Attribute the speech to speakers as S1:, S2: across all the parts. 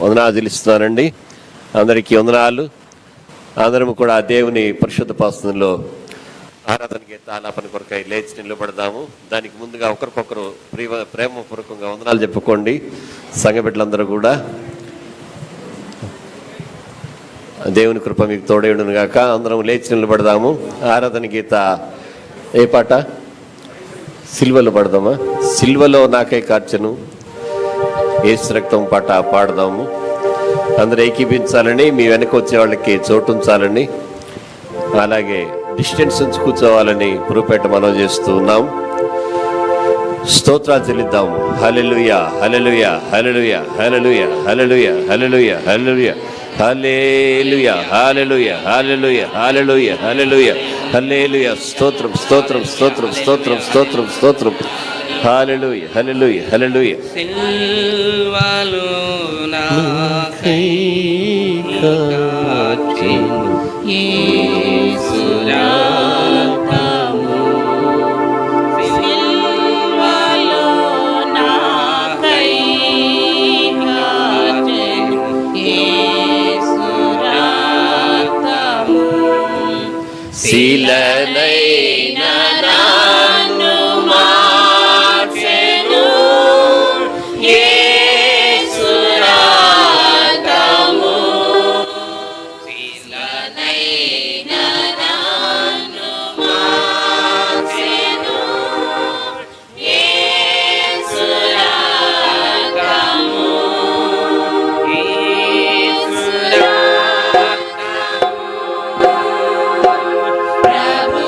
S1: వందనాలు తెలుస్తున్నానండి. అందరికీ వందనాలు. అందరం కూడా దేవుని పరిశుద్ధ పాసనలో ఆరాధనకి ఆలాపన కొరకై లేచి నిలబడదాము. దానికి ముందుగా ఒకరికొకరు ప్రేమపూర్వకంగా వందనాలు చెప్పుకోండి. సంఘ బిడ్డలందరూ కూడా దేవుని కృప మీకు తోడేయుడును గాక. అందరం లేచి నిలబడదాము. ఆరాధన గీత ఏ పాట? సిల్వలో పడదామా? సిల్వలో నాకై కార్చెను యేసు రక్తం పాట పాడదాము. అందరూ ఏకీపించాలని, మీ వెనక వచ్చే వాళ్ళకి చోటు ఉంచాలని, అలాగే డిస్టెన్స్ నుంచి కూర్చోవాలని పురుపేట మనం చేస్తూ ఉన్నాం. స్తోత్రాలు చెల్లిద్దాము. హల్లెలూయా, హల్లెలూయా, హల్లెలూయా, హల్లెలూయా, హల్లెలూయా, హల్లెలూయా, హల్లెలూయా, హల్లెలూయా, హల్లెలూయా, హల్లెలూయా, హల్లెలూయా, హల్లెలూయా, హల్లెలూయా. స్తోత్రం, స్తోత్రం, స్తోత్రం, స్తోత్రం, స్తోత్రం, స్తోత్రం. హల్లెలూయా, హల్లెలూయా, హల్లెలూయా.
S2: సిల్వలో నాకై కార్చెను యేసు రక్తము, సిల్వలో నాకై కార్చెను యేసు రక్తము,
S1: శిలనైన
S2: నన్ను మార్చెను యేసు రక్తము, శిలనైన నన్ను మార్చెను యేసు రక్తము, యేసు రక్తము, ప్రభు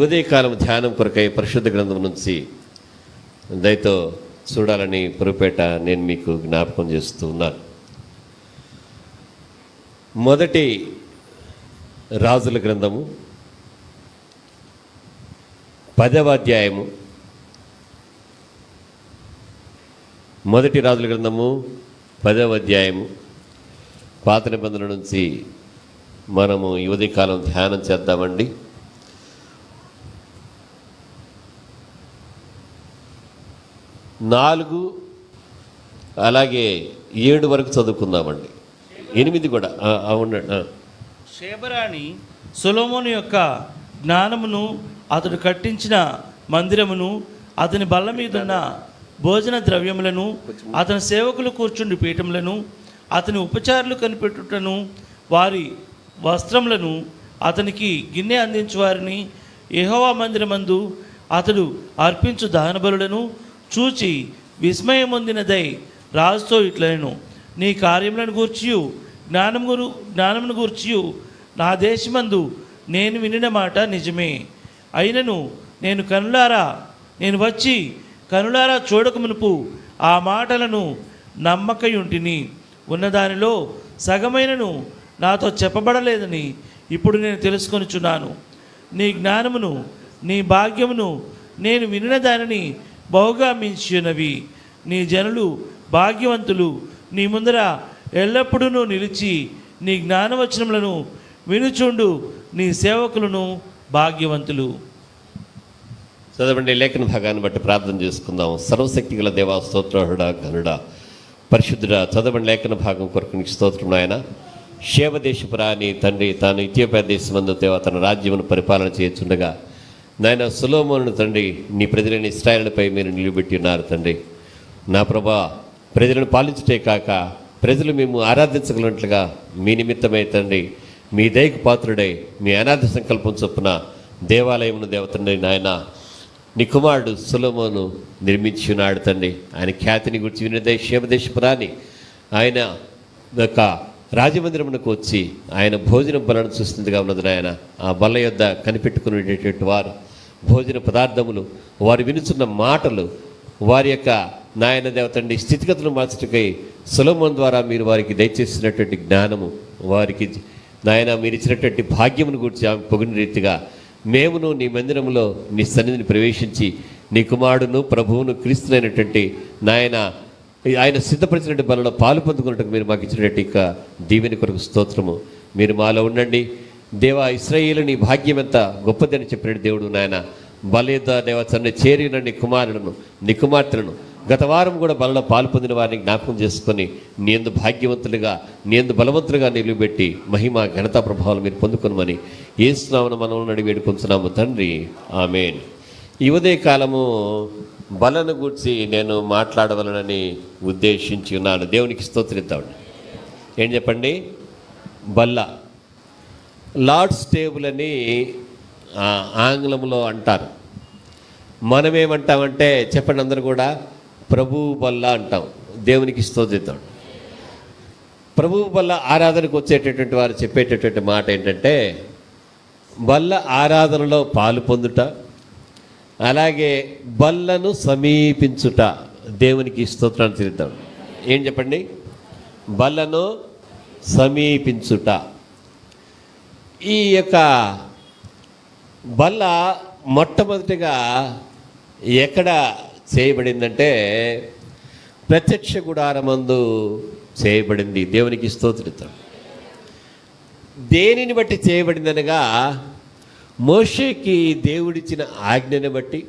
S1: ఉదయకాలం ధ్యానం కొరకై పరిశుద్ధ గ్రంథం నుంచి దయతో చూడాలని పొరుపేట నేను మీకు జ్ఞాపకం చేస్తూ ఉన్నాను. మొదటి రాజుల గ్రంథము 10వ అధ్యాయము. మొదటి రాజుల గ్రంథము 10వ అధ్యాయము పాత నిబంధన నుంచి మనము ఈ ఉదయకాలం ధ్యానం చేద్దామండి. 4 అలాగే 7 వరకు చదువుకుందామండి. 8 కూడా అవునండి.
S3: షేబరాణి సొలొమోను యొక్క జ్ఞానమును, అతడు కట్టించిన మందిరమును, అతని బల్ల మీదున్న భోజన ద్రవ్యములను, అతని సేవకులు కూర్చుండి పీఠములను, అతని ఉపచారులు కనిపెట్టుటను, వారి వస్త్రములను, అతనికి గిన్నె అందించువారిని, యెహోవా మందిరమందు అతడు అర్పించు దహన బలులను చూచి విస్మయమొందినదై రాజుతో ఇట్లనెను, నీ కార్యములను గూర్చియు జ్ఞానమును గూర్చియు నా దేశమందు నేను వినిన మాట నిజమే. అయినను నేను వచ్చి కనులారా చూడకమునుపు ఆ మాటలను నమ్మకయుంటిని. ఉన్నదానిలో సగమైనను నాతో చెప్పబడలేదని ఇప్పుడు నేను తెలుసుకొనుచున్నాను. నీ జ్ఞానమును నీ భాగ్యమును నేను వినిన దానిని బహుగా మించినవి. నీ జనులు భాగ్యవంతులు, నీ ముందర ఎల్లప్పుడూ నిలిచి నీ జ్ఞానవచనములను వినుచుండు నీ సేవకులను భాగ్యవంతులు.
S1: చదవండి లేఖన భాగాన్ని బట్టి ప్రార్థన చేసుకుందాం. సర్వశక్తి గల దేవా, స్తోత్రహుడా, ఘనుడా, పరిశుద్ధుడా, చదవండి లేఖన భాగం కొరకు నీకు స్తోత్రం నాయన. శేవదేశపురాని తండ్రి తాను ఇథియోపియా దేశమందు దేవా తన రాజ్యమును పరిపాలన చేయుచుండగా నాయన సొలొమోనును తండ్రి నీ ప్రజలైన ఇశ్రాయేలుపై మీరు నిలబెట్టి ఉన్నారు తండ్రి. నా ప్రభా, ప్రజలను పాలించుటే కాక ప్రజలు మేము ఆరాధించగలిగినట్లుగా మీ నిమిత్తమై తండ్రి మీ దయకు పాత్రుడై మీ అనాథ సంకల్పం చొప్పున దేవాలయమును దేవతండ్రి నాయన నీ కుమారుడు సొలొమోను నిర్మించి ఉన్నాడు తండ్రి. ఆయన ఖ్యాతిని గురించి వినదే శేవదేశపురాని ఆయన యొక్క రాజమందిరమునకు వచ్చి ఆయన భోజనం బలను చూస్తుందిగా ఉన్నది నాయన. ఆ బల్ల యొద్ద కనిపెట్టుకునేటటువంటి వారు భోజన పదార్థములు, వారు వినుచున్న మాటలు, వారి యొక్క నాయన దేవతండి స్థితిగతులు మార్చటకై సొలొమోను ద్వారా మీరు వారికి దయచేసినటువంటి జ్ఞానము, వారికి నాయన మీరు ఇచ్చినటువంటి భాగ్యమును గురించి ఆమె పొగిన రీతిగా మేమును నీ మందిరములో నీ సన్నిధిని ప్రవేశించి నీ కుమారుడును ప్రభువును క్రీస్తునైనటువంటి నాయన ఆయన సిద్ధపరిచినటువంటి బలలో పాలు పొందుకున్నట్టుకు మీరు మాకు ఇచ్చినటువంటి ఇక దీవెని కొరకు స్తోత్రము. మీరు మాలో ఉండండి దేవా. ఇశ్రాయేలు నీ భాగ్యం ఎంత గొప్పదని చెప్పినట్టు దేవుడు నాయన బలేద దేవతని చేరిన నీ కుమారులను నీ కుమార్తెలను గత వారం కూడా బలలో పాలు పొందిన వారిని జ్ఞాపకం చేసుకొని నీ యందు భాగ్యవంతులుగా నీ యందు బలవంతులుగా నిలువబెట్టి మహిమ ఘనతా ప్రభావాలు మీరు పొందుకొనమని యేసునామమున మనం నడి వేడుకొంచున్నాము తండ్రి, ఆమేన్. ఈ ఉదయ కాలము బలను గూర్చి నేను మాట్లాడవలనని ఉద్దేశించి ఉన్నాను. దేవునికి స్తోత్రిద్దాం. ఏం చెప్పండి? బల్ల, లార్డ్స్ టేబుల్ అని ఆంగ్లంలో అంటారు. మనమేమంటామంటే చెప్పండి అందరూ కూడా ప్రభువు బల్ల అంటాం. దేవునికి స్తోత్రిద్దాం. ప్రభువు బల్ల ఆరాధనకు వచ్చేటటువంటి వారు చెప్పేటటువంటి మాట ఏంటంటే బల్ల ఆరాధనలో పాలు పొందుట, అలాగే బల్లను సమీపించుట. దేవునికి స్తోత్రాన్ని తీరుద్దాం. ఏం చెప్పండి? బల్లను సమీపించుట. ఈ యొక్క బల్ల మొట్టమొదటిగా ఎక్కడ చేయబడిందంటే ప్రత్యక్ష గుడారమందు చేయబడింది. దేవునికి స్తోత్రం. దేనిని బట్టి చేయబడిందనగా మోషేకి దేవుడిచ్చిన ఆజ్ఞని బట్టి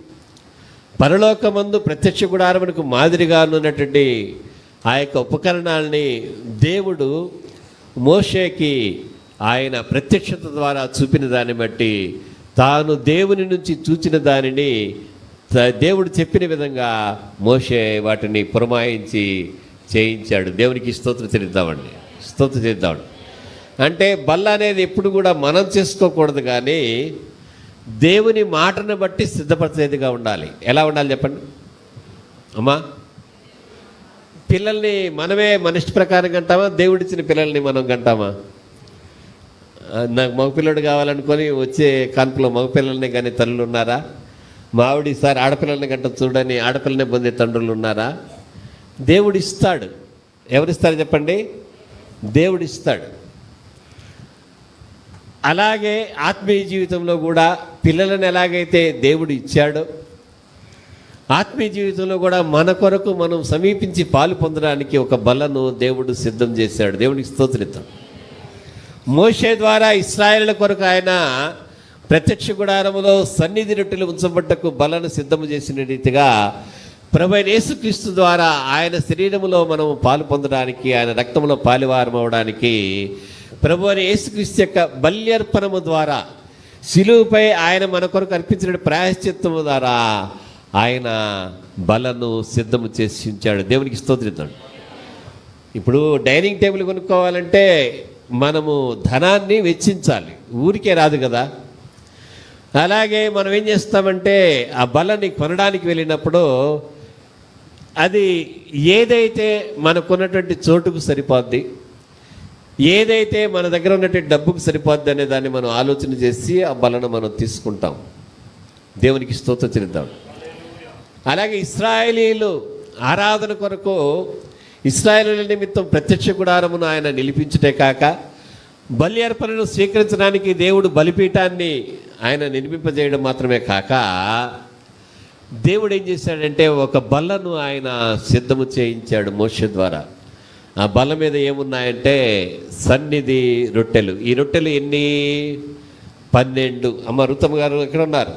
S1: పరలోకమందు ప్రత్యక్ష గుడారమునకు మాదిరిగా ఉన్నటువంటి ఆ యొక్క ఉపకరణాలని దేవుడు మోషేకి ఆయన ప్రత్యక్షత ద్వారా చూపిన దాన్ని బట్టి తాను దేవుని నుంచి చూచిన దానిని దేవుడు చెప్పిన విధంగా మోషే వాటిని పురమాయించి చేయించాడు. దేవునికి స్తోత్రం చెల్లిద్దామండి, స్తోత్రం చేద్దామండి. అంటే బల్ల అనేది ఎప్పుడు కూడా మనం చేసుకోకూడదు, కానీ దేవుని మాటను బట్టి సిద్ధపరిచేదిగా ఉండాలి. ఎలా ఉండాలి చెప్పండి అమ్మా? పిల్లల్ని మనమే మన ఇష్ట ప్రకారం కంటామా? దేవుడిచ్చిన పిల్లల్ని మనం కంటామా? నాకు మగపిల్లడు కావాలనుకొని వచ్చే కాన్పులో మగపిల్లల్ని కానీ తల్లులు ఉన్నారా? మా ఆవిడ ఈసారి ఆడపిల్లల్ని గంట చూడని ఆడపిల్లని పొందే తండ్రులు ఉన్నారా? దేవుడు ఇస్తాడు. ఎవరిస్తారు చెప్పండి? దేవుడు ఇస్తాడు. అలాగే ఆత్మీయ జీవితంలో కూడా పిల్లలను ఎలాగైతే దేవుడు ఇచ్చాడో, ఆత్మీయ జీవితంలో కూడా మన కొరకు మనం సమీపించి పాలు పొందడానికి ఒక బలను దేవుడు సిద్ధం చేశాడు. దేవునికి స్తోత్రం. మోషే ద్వారా ఇశ్రాయేలుల కొరకు ఆయన ప్రత్యక్ష గుడారములో సన్నిధి రొట్టెలు ఉంచబడ్డకు బలను సిద్ధము చేసిన రీతిగా ప్రభువైన యేసుక్రీస్తు ద్వారా ఆయన శరీరములో మనం పాలు పొందడానికి, ఆయన రక్తంలో పాలువారం అవడానికి ప్రభువైన యేసుక్రీస్తు యొక్క బల్యర్పణము ద్వారా, శిలువపై ఆయన మన కొరకు అర్పించిన ప్రాయశ్చిత్తము ద్వారా ఆయన బలను సిద్ధము చేసి ఉంచాడు. దేవునికి స్తోత్రం. ఇప్పుడు డైనింగ్ టేబుల్ కొనుక్కోవాలంటే మనము ధనాన్ని వెచ్చించాలి, ఊరికే రాదు కదా. అలాగే మనం ఏం చేస్తామంటే ఆ బలని కొనడానికి వెళ్ళినప్పుడు అది ఏదైతే మనకున్నటువంటి చోటుకు సరిపోద్ది, ఏదైతే మన దగ్గర ఉన్నటువంటి డబ్బుకు సరిపోద్ది అనే దాన్ని మనం ఆలోచన చేసి ఆ బలను మనం తీసుకుంటాం. దేవునికి స్తోత్రం చెల్లిద్దాం. అలాగే ఇశ్రాయేలీలు ఆరాధన కొరకు ఇశ్రాయేలీయుల నిమిత్తం ప్రత్యక్ష గుడారమును ఆయన నిలిపించుటే కాక, బలి అర్పణను స్వీకరించడానికి దేవుడు బలిపీఠాన్ని ఆయన నిర్మింపజేయడం మాత్రమే కాక, దేవుడు ఏం చేశాడంటే ఒక బల్లను ఆయన సిద్ధము చేయించాడు మోషే ద్వారా. ఆ బల్ల మీద ఏమున్నాయంటే సన్నిధి రొట్టెలు. ఈ రొట్టెలు ఎన్ని? 12. అమ్మ రుతమ్మ గారు ఎక్కడ ఉన్నారు?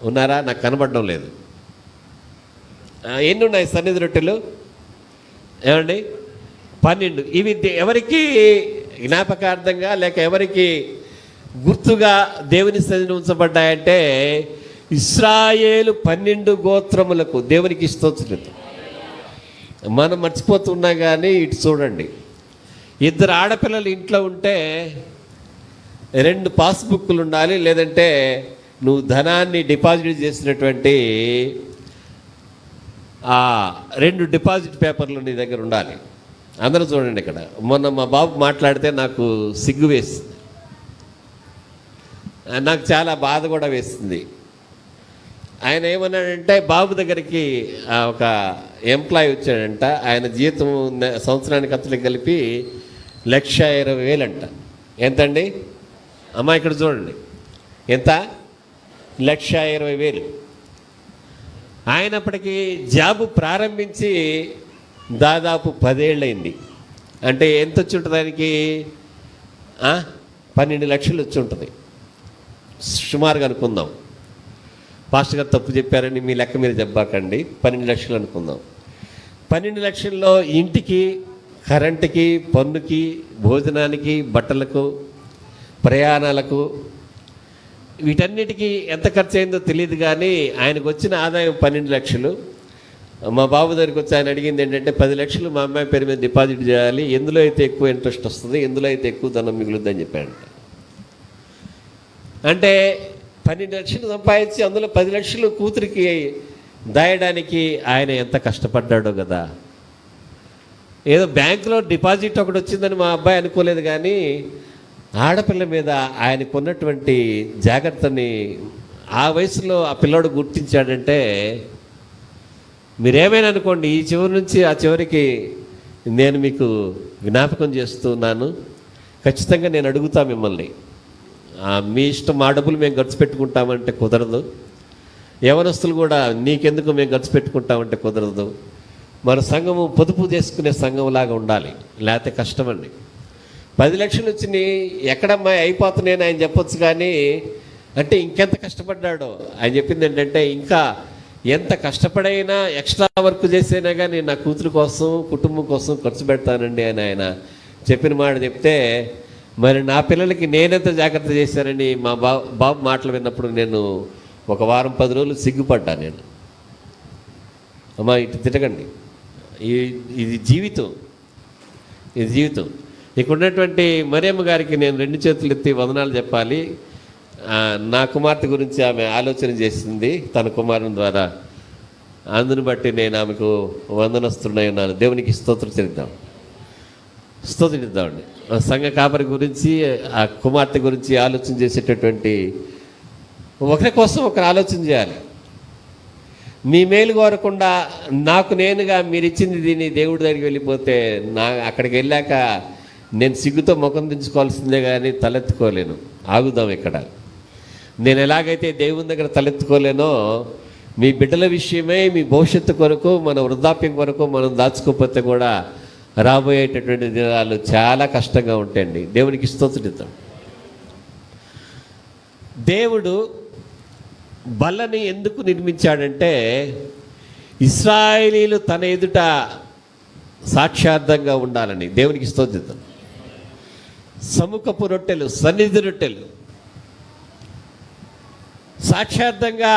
S1: ఉన్నారా? నాకు కనబడడం లేదు. ఎన్ని ఉన్నాయి సన్నిధి రొట్టెలు? ఏమండి? 12. ఇవి ఎవరికి జ్ఞాపకార్థంగా లేక ఎవరికి గుర్తుగా దేవుని సన్నిధిని ఉంచబడ్డాయంటే ఇశ్రాయేలు 12 గోత్రములకు. దేవునికి స్తోత్రం. మనం మర్చిపోతున్నా కానీ ఇటు చూడండి, 2 ఆడపిల్లలు ఇంట్లో ఉంటే 2 పాస్బుక్లు ఉండాలి, లేదంటే నువ్వు ధనాన్ని డిపాజిట్ చేసినటువంటి 2 డిపాజిట్ పేపర్లు నీ దగ్గర ఉండాలి. అందరూ చూడండి. ఇక్కడ మొన్న మా బాబు మాట్లాడితే నాకు సిగ్గు వేసింది, నాకు చాలా బాధ కూడా వేసింది. ఆయన ఏమన్నాడంటే బాబు దగ్గరికి ఒక ఎంప్లాయీ వచ్చాడంట. ఆయన జీతం సంవత్సరానికి అతనికి కలిపి 1,20,000 అంట. ఎంతండి అమ్మా? ఇక్కడ చూడండి, ఎంత? 1,20,000. ఆయనప్పటికీ జాబు ప్రారంభించి దాదాపు 10 ఏళ్ళైంది. అంటే ఎంత వచ్చి ఉంటుంది ఆయనకి? 12 లక్షలు వచ్చి ఉంటుంది సుమారుగా అనుకుందాం. పాస్టర్ గారు తప్పు చెప్పారని మీ లెక్క మీరు చెప్పాకండి. 12 లక్షలు అనుకుందాం. 12 లక్షల్లో ఇంటికి, కరెంటుకి, పన్నుకి, భోజనానికి, బట్టలకు, ప్రయాణాలకు, వీటన్నిటికీ ఎంత ఖర్చు అయిందో తెలియదు. కానీ ఆయనకు వచ్చిన ఆదాయం 12 లక్షలు. మా బాబు దగ్గరికి వచ్చి ఆయన అడిగింది ఏంటంటే 10 లక్షలు మా అమ్మాయి పేరు మీద డిపాజిట్ చేయాలి, ఎందులో అయితే ఎక్కువ ఇంట్రెస్ట్ వస్తుంది, ఎందులో అయితే ఎక్కువ ధనం మిగులుద్దని చెప్పాడు. అంటే 12 లక్షలు సంపాదించి అందులో 10 లక్షలు కూతురికి దాయడానికి ఆయన ఎంత కష్టపడ్డాడో కదా. ఏదో బ్యాంకులో డిపాజిట్ ఒకటి వచ్చిందని మా అబ్బాయి అనుకోలేదు, కానీ ఆడపిల్ల మీద ఆయనకు ఉన్నటువంటి జాగ్రత్తని ఆ వయసులో ఆ పిల్లోడు గుర్తించాడంటే, మీరేమైనా అనుకోండి, ఈ చివరి నుంచి ఆ చివరికి నేను మీకు జ్ఞాపకం చేస్తున్నాను. ఖచ్చితంగా నేను అడుగుతా మిమ్మల్ని, మీ ఇష్టం, మా డబ్బులు మేము ఖర్చు పెట్టుకుంటామంటే కుదరదు. యవనస్తులు కూడా నీకెందుకు మేము ఖర్చు పెట్టుకుంటామంటే కుదరదు. మన సంఘము పొదుపు చేసుకునే సంఘంలాగా ఉండాలి, లేకపోతే కష్టమండి. 10 లక్షలు వచ్చినాయి ఎక్కడమ్మా అయిపోతున్నాయని ఆయన చెప్పొచ్చు, కానీ అంటే ఇంకెంత కష్టపడ్డాడో ఆయన చెప్పింది ఏంటంటే, ఇంకా ఎంత కష్టపడైనా ఎక్స్ట్రా వర్క్ చేసైనా కానీ నా కూతురు కోసం, కుటుంబం కోసం ఖర్చు పెడతానండి అని ఆయన చెప్పిన మాట చెప్తే, మరి నా పిల్లలకి నేనెంత జాగ్రత్త చేశానని మా బాబు మాటలు విన్నప్పుడు నేను ఒక వారం 10 రోజులు సిగ్గుపడ్డా. నేను అమ్మా ఇటు తిరగండి, ఇది జీవితం, ఇది జీవితం. ఇక్కడ ఉన్నటువంటి మరియమ్మ గారికి నేను 2 చేతులు ఎత్తి వందనాలు చెప్పాలి. నా కుమార్తె గురించి ఆమె ఆలోచన చేసింది తన కుమారుని ద్వారా. అందుని బట్టి నేను ఆమెకు వందనస్తున్నై ఉన్నాను. దేవునికి స్తోత్రం చెల్లిద్దాం. స్తోత్రిద్దామండి. సంఘ కాపరి గురించి, ఆ కుమార్తె గురించి ఆలోచన చేసేటటువంటి ఒకరి కోసం ఒకరు ఆలోచన చేయాలి. మీ మేలు కోరకుండా నాకు నేనుగా మీరు ఇచ్చింది దీన్ని దేవుడి దగ్గరికి వెళ్ళిపోతే అక్కడికి వెళ్ళాక నేను సిగ్గుతో ముఖం దించుకోవాల్సిందే కానీ తలెత్తుకోలేను. ఆగుదాం ఇక్కడ. నేను ఎలాగైతే దేవుని దగ్గర తలెత్తుకోలేనో మీ బిడ్డల విషయమై, మీ భవిష్యత్తు కొరకు, మన వృద్ధాప్యం కొరకు మనం దాచుకోకపోతే కూడా రాబోయేటటువంటి దినాలు చాలా కష్టంగా ఉంటాయండి. దేవునికి స్తోత్రిద్దాం. దేవుడు బల్లని ఎందుకు నిర్మించాడంటే ఇశ్రాయేలీలు తన ఎదుట సాక్ష్యార్థంగా ఉండాలని. దేవునికి స్తోత్రిద్దాం. సముఖపు రొట్టెలు, సన్నిధి రొట్టెలు సాక్ష్యార్థంగా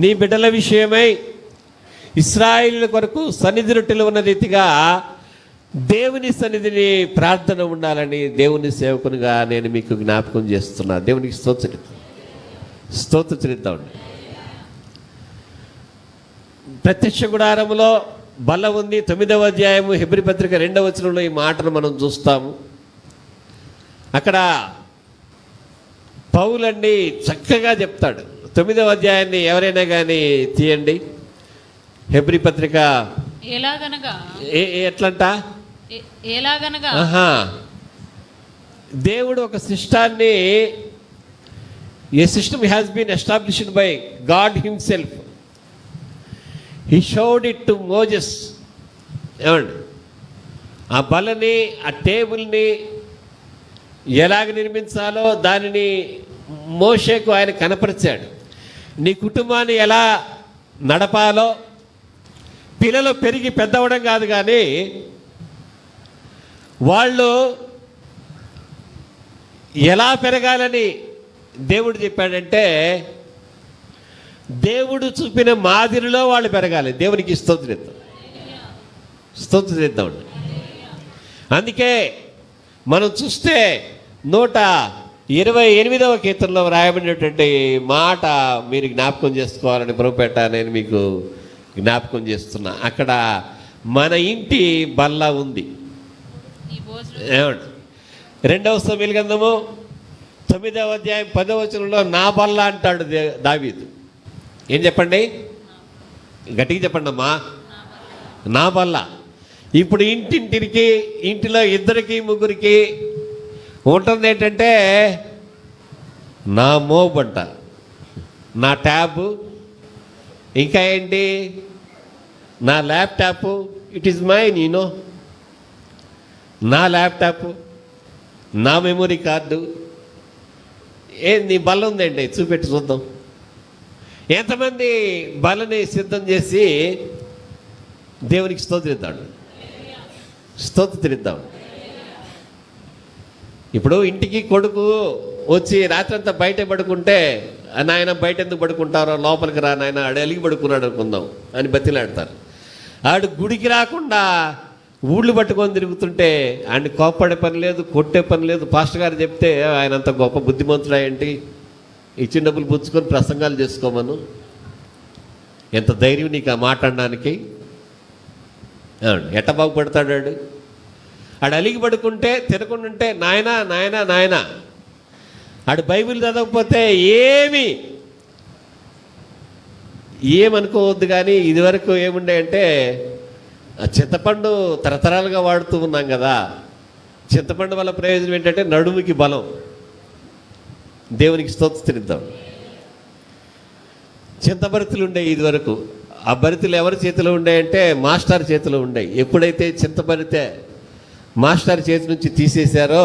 S1: నీ బిడ్డల విషయమై ఇశ్రాయేలీల కొరకు సన్నిధి రొట్టెలు ఉన్న రీతిగా దేవుని సన్నిధిని ప్రార్థన ఉండాలని దేవుని సేవకునిగా నేను మీకు జ్ఞాపకం చేస్తున్నా. దేవునికి స్తోత్రిద్దామండి. ప్రత్యక్ష గుడారములో బల్ల ఉంది. 9వ అధ్యాయము హెబ్రీ పత్రిక 2వ వచనంలో ఈ మాటను మనం చూస్తాము. అక్కడ పౌలండి చక్కగా చెప్తాడు. 9వ అధ్యాయాన్ని ఎవరైనా కానీ తీయండి. హెబ్రీ పత్రిక
S2: ఎలాగనగా
S1: ఎట్లంట దేవుడు ఒక సిస్టాన్ని, a system has been established by God himself. He showed it to Moses. ఏమండి, ఆ బలని, ఆ టేబుల్ని ఎలాగ నిర్మించాలో దానిని మోషేకు ఆయన కనపరిచాడు. నీ కుటుంబాన్ని ఎలా నడపాలో, పిల్లలు పెరిగి పెద్దవడం కాదు కానీ వాళ్ళు ఎలా పెరగాలని దేవుడు చెప్పాడంటే దేవుడు చూపిన మాదిరిలో వాళ్ళు పెరగాలి. దేవునికి స్తోత్రిద్దామండి. అందుకే మనం చూస్తే 128వ కీర్తనలో రాయబడినటువంటి మాట మీరు జ్ఞాపకం చేసుకోవాలని ప్రభుపేట నేను మీకు జ్ఞాపకం చేస్తున్నా. అక్కడ మన ఇంటి బల్ల ఉంది. ఏమండి, 2వ సమూయేలు గ్రంథము 9వ అధ్యాయం 10వ వచనంలో నా బల్ల అంటాడు దావీదు. ఏం చెప్పండి, గట్టిగా చెప్పండి అమ్మా, నా బల్ల. ఇప్పుడు ఇంటింటికి, ఇంటిలో 2కి 3కి ఉంటుంది ఏంటంటే నా మోబంట, నా ట్యాబు, ఇంకా ఏంటి నా laptop. It is mine, you know. నా ల్యాప్టాప్, నా మెమొరీ కార్డు. నీ బల్ల ఉందండి, చూపెట్టి చూద్దాం. ఎంతమంది బలని సిద్ధం చేసి దేవునికి స్తోత్రిద్దాం. ఇప్పుడు ఇంటికి కొడుకు వచ్చి రాత్రంతా బయట పడుకుంటే, నాయన బయట ఎందుకు పడుకుంటారో, లోపలికి రా నాయన, ఆడు అలిగి పడుకున్నాడు అనుకుందాం అని బతిలాడతారు. ఆడు గుడికి రాకుండా ఊళ్ళు పట్టుకొని తిరుగుతుంటే ఆయన కోప్పడే పని లేదు, కొట్టే పని లేదు. పాస్టర్ గారు చెప్తే ఆయన అంత గొప్ప బుద్ధిమంతుడా ఏంటి, ఇచ్చిన డబ్బులు పుచ్చుకొని ప్రసంగాలు చేసుకోమను. ఎంత ధైర్యం నీకు ఆ మాట అనడానికి. ఎట్ట బాగుపడతాడు ఆడు అలిగి పడుకుంటే, తినకుండాంటే నాయనా నాయనా నాయనా. ఆడు బైబిల్ చదవకపోతే ఏమనుకోవద్దు. కానీ ఇదివరకు ఏముండే అంటే చింతపండు తరతరాలుగా వాడుతూ ఉన్నాం కదా. చింతపండు వల్ల ప్రయోజనం ఏంటంటే నడుముకి బలం. దేవునికి స్తోత్రిద్దాం. చింతభరితులు ఉండేవి ఇదివరకు. ఆ భరితులు ఎవరి చేతిలో ఉండేయంటే మాస్టర్ చేతిలో ఉండేవి. ఎప్పుడైతే చింతభరితే మాస్టర్ చేతి నుంచి తీసేశారో,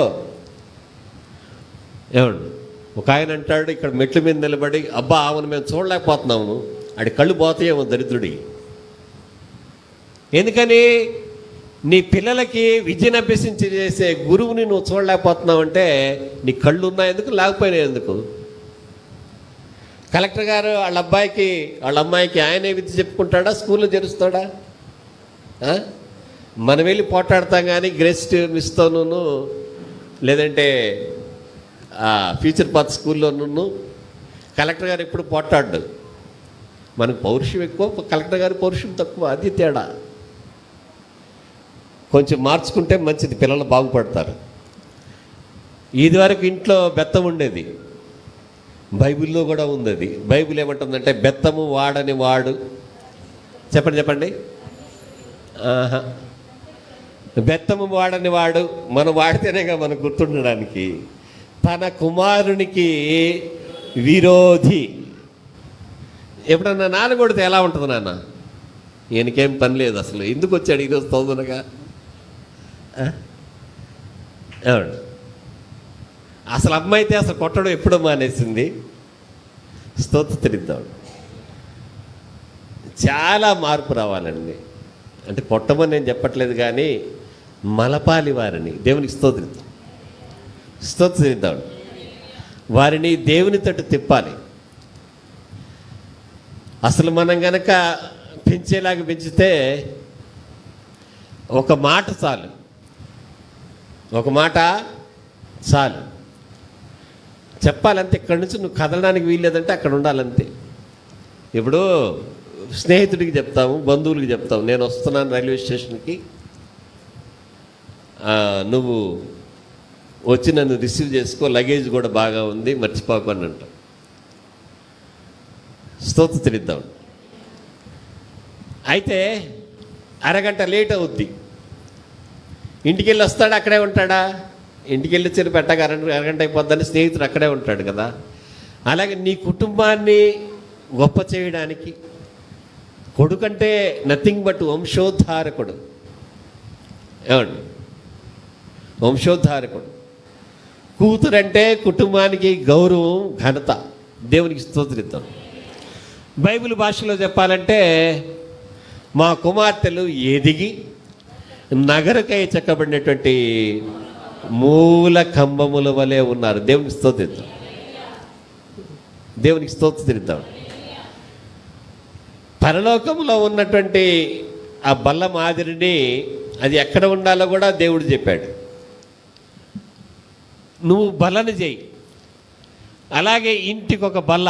S1: ఏమండి, ఒక ఆయన అంటాడు ఇక్కడ మెట్ల మీద నిలబడి, అబ్బా అవును మేము చూడలేకపోతున్నాము, ఆడి కళ్ళు పోతాయేమో దరిద్రుడి. ఎందుకని నీ పిల్లలకి విద్యను అభ్యసించి చేసే గురువుని నువ్వు చూడలేకపోతున్నావు అంటే నీ కళ్ళు ఉన్నాయి ఎందుకు, లేకపోయినా ఎందుకు? కలెక్టర్ గారు వాళ్ళ అబ్బాయికి వాళ్ళ అమ్మాయికి ఆయనే విద్య చెప్పుకుంటాడా, స్కూల్లో చేరుస్తాడా? మనం వెళ్ళి పోట్లాడతాం కానీ గ్రెస్ట్ మిస్తోనూ లేదంటే ఫ్యూచర్ పాత్ స్కూల్లోనూ కలెక్టర్ గారు ఎప్పుడు పోట్లాడు. మనకు పౌరుషం ఎక్కువ, కలెక్టర్ గారి పౌరుషం తక్కువ, అది తేడా. కొంచెం మార్చుకుంటే మంచిది, పిల్లలు బాగుపడతారు. ఇదివరకు ఇంట్లో బెత్తం ఉండేది, బైబిల్లో కూడా ఉంది అది. బైబిల్ ఏమంటుందంటే బెత్తము వాడని వాడు, చెప్పండి. ఆహా, బెత్తము వాడని వాడు మనం వాడితేనేగా మనకు గుర్తుండడానికి, తన కుమారునికి విరోధి. ఎప్పుడన్నా నాన్న కొడితే ఎలా ఉంటుంది నాన్న? ఈయనకేం పని లేదు అసలు, ఎందుకు వచ్చాడు ఈరోజు తొందరగా? అసలు అమ్మ అయితే అసలు కొట్టడం ఎప్పుడో మానేసింది. స్తోత్రిద్దాం. చాలా మార్పు రావాలండి. అంటే కొట్టమని నేను చెప్పట్లేదు, కానీ మలపాలి వారిని దేవునికి స్తోత్రిద్దాం. వారిని దేవుని తట్టు తిప్పాలి. అసలు మనం గనక పెంచేలాగా పెంచితే ఒక మాట చాలు, చెప్పాలంతే. ఇక్కడి నుంచి నువ్వు కదలడానికి వీల్లేదంటే అక్కడ ఉండాలంతే. ఇప్పుడు స్నేహితుడికి చెప్తాము, బంధువులకి చెప్తాము, నేను వస్తున్నాను రైల్వే స్టేషన్కి, నువ్వు వచ్చి నన్ను రిసీవ్ చేసుకో, లగేజ్ కూడా బాగా ఉంది, మర్చిపోకు అని అంటాం. స్తోత్రిద్దాం. అయితే అరగంట లేట్ అవుద్ది, ఇంటికి వెళ్ళి వస్తాడా, అక్కడే ఉంటాడా? ఇంటికి వెళ్ళి చెరు పెట్టగా అరగంట అయిపోద్దని స్నేహితుడు అక్కడే ఉంటాడు కదా. అలాగే నీ కుటుంబాన్ని గొప్ప చేయడానికి కొడుకంటే నథింగ్ బట్ వంశోద్ధారకుడు. ఏమండి? వంశోద్ధారకుడు. కూతురంటే కుటుంబానికి గౌరవం, ఘనత. దేవునికి స్తోత్రిద్దాం. బైబిల్ భాషలో చెప్పాలంటే మా కుమార్తెలు ఎదిగి నగరకై చెక్కబడినటువంటి మూల కంబముల వలె ఉన్నారు. దేవునికి స్తోత్రిద్దాం. పరలోకంలో ఉన్నటువంటి ఆ బల్ల మాదిరిని అది ఎక్కడ ఉండాలో కూడా దేవుడు చెప్పాడు. నువ్వు బల్లని చేయి. అలాగే ఇంటికి ఒక బల్ల.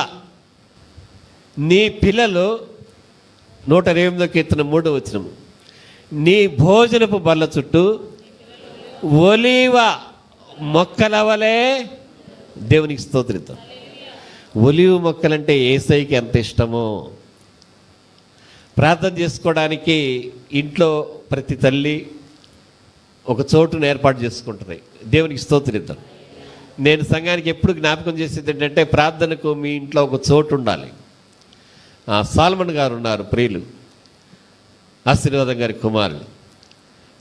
S1: నీ పిల్లలు 128 కీర్తన 3వ వచనము, నీ భోజనపు బల్ల చుట్టూ ఒలీవ మొక్కల వలె. దేవునికి స్తోత్రిద్దాం. ఒలీవ మొక్కలంటే యేసయ్యకి ఎంత ఇష్టమో. ప్రార్థన చేసుకోవడానికి ఇంట్లో ప్రతి తల్లి ఒక చోటును ఏర్పాటు చేసుకుంటుంది. దేవునికి స్తోత్రిద్దాం. నేను సంఘానికి ఎప్పుడు జ్ఞాపకం చేసేది ఏంటంటే ప్రార్థనకు మీ ఇంట్లో ఒక చోటు ఉండాలి. సాల్మన్ గారు ఉన్నారు, ప్రియులు, ఆశీర్వాదం గారి కుమారులు.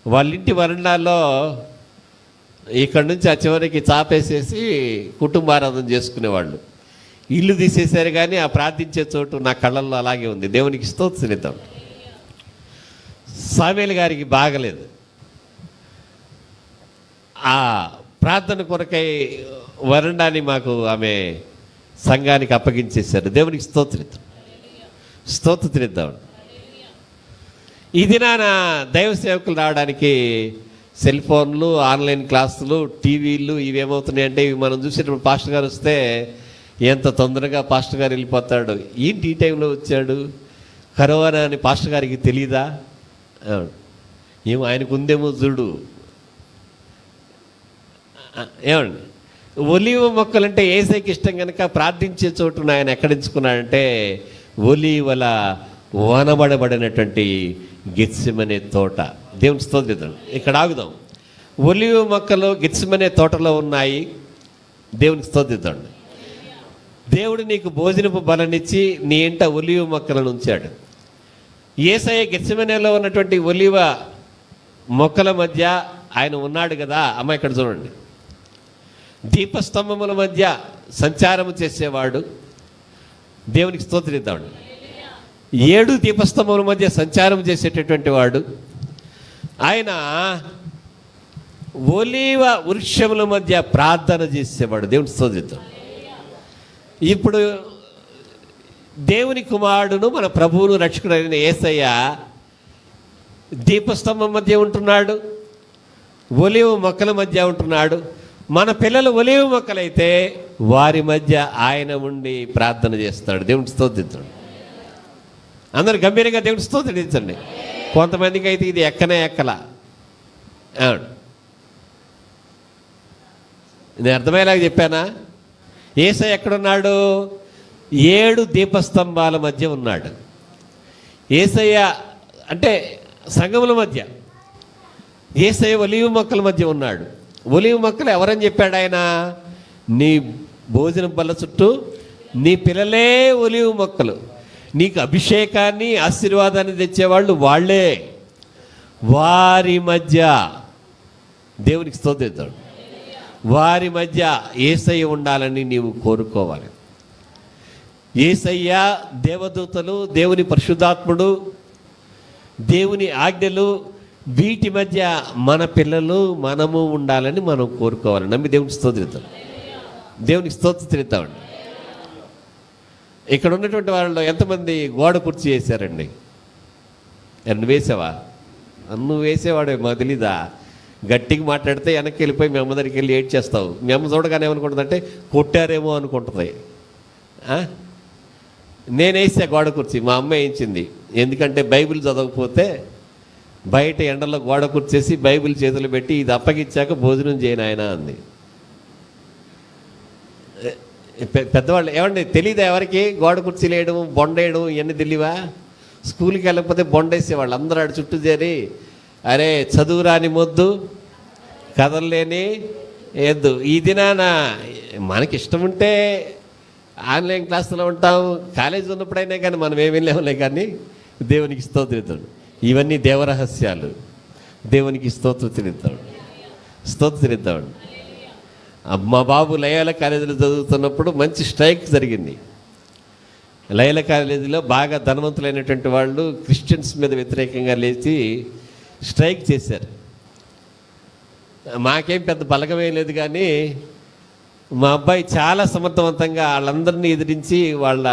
S1: వాళ్ళ ఇంటి వరండాలో ఇక్కడి నుంచి ఆ చివరికి చాపేసేసి కుటుంబారాధన చేసుకునేవాళ్ళు. ఇల్లు తీసేశారు, కానీ ఆ ప్రార్థించే చోటు నా కళ్ళల్లో అలాగే ఉంది. దేవునికి స్తోత్రిద్దాం. సామేలు గారికి బాగలేదు, ఆ ప్రార్థన కొరకై వరండాని మాకు ఆమె సంఘానికి అప్పగించేశారు. దేవునికి స్తోత్రిద్దాం. ఇది నా దైవ సేవకులు రావడానికి సెల్ ఫోన్లు, ఆన్లైన్ క్లాసులు, టీవీలు ఇవేమవుతున్నాయంటే, ఇవి మనం చూసేటప్పుడు పాస్టర్ గారు వస్తే ఎంత తొందరగా పాస్టర్ గారు వెళ్ళిపోతాడు. ఏంటి ఈ టైంలో వచ్చాడు, కరోనా అని పాస్టర్ గారికి తెలీదా? ఏమో ఆయనకు ఉందేమో చూడు. ఏమండి? ఒలీవ మొక్కలంటే యేసయ్యకి ఇష్టం కనుక ప్రార్థించే చోటును ఆయన ఎక్కడించుకున్నాడంటే ఒలీవల వనబడబడినటువంటి గెత్సెమనే తోట. దేవుని స్తోత్రం. ఇక్కడ ఆగుదాం. ఒలీవ మొక్కలు గెత్సెమనే తోటలో ఉన్నాయి. దేవునికి స్తోత్రం. దేవుడు నీకు భోజనపు బలనిచ్చి నీ ఇంట ఒలీవ మొక్కలను ఉంచాడు. యేసయ్య గెత్సెమనేలో ఉన్నటువంటి ఒలీవ మొక్కల మధ్య ఆయన ఉన్నాడు కదా. అమ్మ ఇక్కడ చూడండి, దీపస్తంభముల మధ్య సంచారము చేసేవాడు. దేవునికి స్తోత్రిద్దామండి. 7 దీపస్తంభముల మధ్య సంచారం చేసేటటువంటి వాడు ఆయన. ఒలీవ వృక్షముల మధ్య ప్రార్థన చేసేవాడు. దేవునికి స్తోత్రిద్దాం. ఇప్పుడు దేవుని కుమారుడును మన ప్రభువును రక్షకుడైన యేసయ్య దీపస్తంభం మధ్య ఉంటున్నాడు, ఒలీవ మొక్కల మధ్య ఉంటున్నాడు. మన పిల్లలు ఒలీవ మొక్కలైతే వారి మధ్య ఆయన ఉండి ప్రార్థన చేస్తాడు. దేవునికి స్తోత్రిద్దాం. అందరూ గంభీరంగా దేవునికి స్తోత్రించండి. కొంతమందికి అయితే ఇది ఎక్కలా. అవును, నేను అర్థమయ్యేలాగా చెప్పానా? యేసయ్య ఎక్కడున్నాడు? 7 దీపస్తంభాల మధ్య ఉన్నాడు. యేసయ్య అంటే సంఘముల మధ్య, యేసయ్య ఒలీవ మొక్కల మధ్య ఉన్నాడు. ఒలీవ మొక్కలు ఎవరని చెప్పాడు ఆయన? నీ భోజనం బల్ల చుట్టూ నీ పిల్లలే ఒలీవ మొక్కలు, నీకు అభిషేకాన్ని ఆశీర్వాదాన్ని తెచ్చేవాళ్ళు వాళ్ళే. వారి మధ్య దేవునికి స్తోత్రిద్దాం. వారి మధ్య యేసయ్య ఉండాలని నీవు కోరుకోవాలి. యేసయ్య, దేవదూతలు, దేవుని పరిశుద్ధాత్ముడు, దేవుని ఆజ్ఞలు, వీటి మధ్య మన పిల్లలు మనము ఉండాలని మనం కోరుకోవాలి. నమ్మి దేవునికి స్తోత్రిద్దాం. దేవునికి స్తోత్రిద్దామండి. ఇక్కడ ఉన్నటువంటి వాళ్ళలో ఎంతమంది గోడ కుర్చీ వేశారండి? నువ్వు వేసావా? నువ్వు వేసేవాడే, మాకు తెలీదా? గట్టిగా మాట్లాడితే వెనక్కి వెళ్ళిపోయి మీ అమ్మ దగ్గరికి వెళ్ళి ఏడ్ చేస్తావు. మీ అమ్మ చూడగానే ఏమనుకుంటుందంటే కొట్టారేమో అనుకుంటుంది. నేను వేసా గోడ కుర్చీ, మా అమ్మ వేయించింది. ఎందుకంటే బైబిల్ చదవకపోతే బయట ఎండలో గోడ కుర్చేసి బైబిల్ చేతులు పెట్టి ఇది అప్పగిచ్చాక భోజనం చేయను ఆయన అంది. పెద్దవాళ్ళు ఏమండి తెలీదా ఎవరికి? గోడ కుర్చీలు వేయడం, బొండ వేయడం ఇవన్నీ తెలియవా? స్కూల్కి వెళ్ళకపోతే బొండ వేసేవాళ్ళు అందరూ ఆడు చుట్టూ చేరి, అరే చదువు రాని మొద్దు కదలలేని ఎద్దు. ఈ దినాన మనకి ఇష్టం ఉంటే ఆన్లైన్ క్లాసులో ఉంటాం, కాలేజీ ఉన్నప్పుడైనా కానీ మనం ఏమీ లేవులే. కానీ దేవునికి స్తోత్రిద్దాం. ఇవన్నీ దేవరహస్యాలు. దేవునికి స్తోత్రిద్దాం. మా బాబు లయోలా కాలేజీలో చదువుతున్నప్పుడు మంచి స్ట్రైక్ జరిగింది. లయోలా కాలేజీలో బాగా ధనవంతులైనటువంటి వాళ్ళు క్రిస్టియన్స్ మీద వ్యతిరేకంగా లేచి స్ట్రైక్ చేశారు. మాకేం పెద్ద బలగమే లేదు, కానీ మా అబ్బాయి చాలా సమర్థవంతంగా వాళ్ళందరినీ ఎదిరించి వాళ్ళ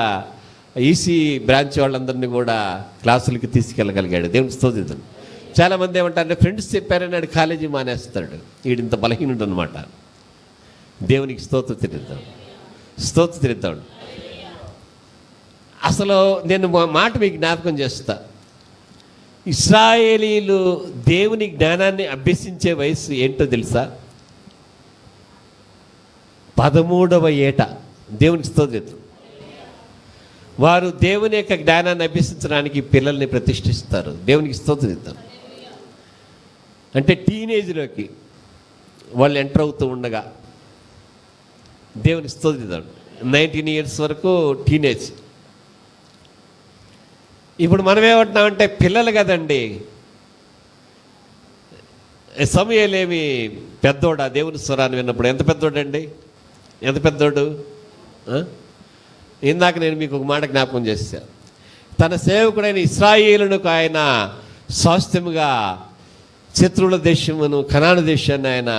S1: ఈసీ బ్రాంచ్ వాళ్ళందరినీ కూడా క్లాసులకి తీసుకెళ్ళగలిగాడు. దేవునికి స్తోత్రిద్దాం. చాలామంది ఏమంటారంటే ఫ్రెండ్స్ చెప్పారని వాడు కాలేజీ మానేస్తాడు. వీడింత బలహీనుడు అనమాట. దేవునికి స్తోత్రిద్దాం. అసలు నేను మా మాట మీకు జ్ఞాపకం చేస్తా. ఇశ్రాయేలీలు దేవుని జ్ఞానాన్ని అభ్యసించే వయసు ఏంటో తెలుసా? 13వ ఏట. దేవునికి స్తోత్రిద్దాం. వారు దేవుని యొక్క జ్ఞానాన్ని అభ్యసించడానికి పిల్లల్ని ప్రతిష్ఠిస్తారు. దేవునికి స్తోత్రిద్దాం. అంటే టీనేజ్లోకి వాళ్ళు ఎంటర్ అవుతూ ఉండగా దేవునికి స్తోత్రిద్దాం. 19 years వరకు టీనేజ్. ఇప్పుడు మనం ఏమంటున్నామంటే పిల్లలు కదండి. సమూయేలేమి పెద్దోడా? దేవుని స్వరాన్ని విన్నప్పుడు ఎంత పెద్దోడండి? ఎంత పెద్దోడు? ఇందాక నేను మీకు ఒక మాట జ్ఞాపకం చేశాను. తన సేవకుడైన ఇశ్రాయేలునకు ఆయన స్వాస్థ్యముగా శత్రువుల దేశమును, కనాను దేశాన్ని ఆయన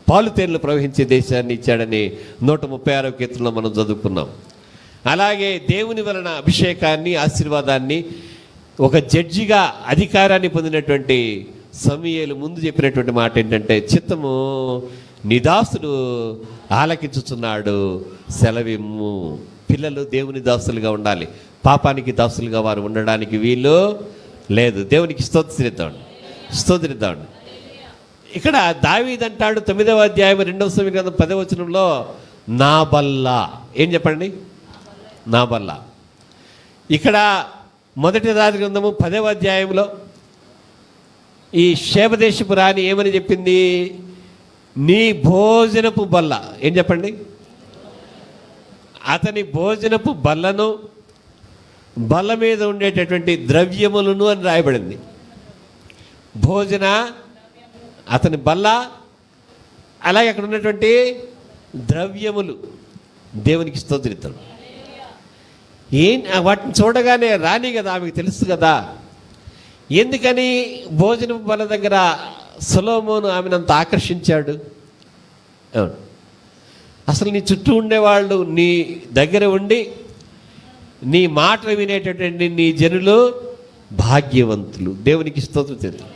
S1: పాలుతేళ్లు ప్రవహించే దేశాన్ని ఇచ్చాడని 136వ కీర్తనలో మనం చదువుకున్నాం. అలాగే దేవుని వలన అభిషేకాన్ని, ఆశీర్వాదాన్ని, ఒక జడ్జిగా అధికారాన్ని పొందినటువంటి సమూయేలు ముందు చెప్పినటువంటి మాట ఏంటంటే, చిత్తము నిదాసుడు ఆలకించుచున్నాడు, సెలవిమ్ము. పిల్లలు దేవుని దాసులుగా ఉండాలి. పాపానికి దాసులుగా వారు ఉండడానికి వీలు లేదు. దేవునికి స్తోత్రిద్దాం. ఇక్కడ దావీదు అంటాడు 9వ అధ్యాయం 2వ సమీకరణం 10వ వచనంలో, నా బల్ల. ఏం చెప్పండి? నా బల్ల. ఇక్కడ మొదటి రాజు గ్రంథము 10వ అధ్యాయంలో ఈ శేబదేశపు రాణి ఏమని చెప్పింది? నీ భోజనపు బల్ల. ఏం చెప్పండి? అతని భోజనపు బల్లను, బల్ల మీద ఉండేటటువంటి ద్రవ్యములను అని రాయబడింది. భోజన అతని బల్ల, అలాగే అక్కడ ఉన్నటువంటి ద్రవ్యములు. దేవునికి స్తోత్రిద్దాం. వాటిని చూడగానే రాని కదా, ఆమెకు తెలుసు కదా. ఎందుకని భోజనపు బల్ల దగ్గర సొలొమోను ఆమెనంత ఆకర్షించాడు? అసలు నీ చుట్టూ ఉండేవాళ్ళు నీ దగ్గర ఉండి నీ మాటలు వినేటటువంటి నీ జనులు భాగ్యవంతులు. దేవునికి స్తోత్రం.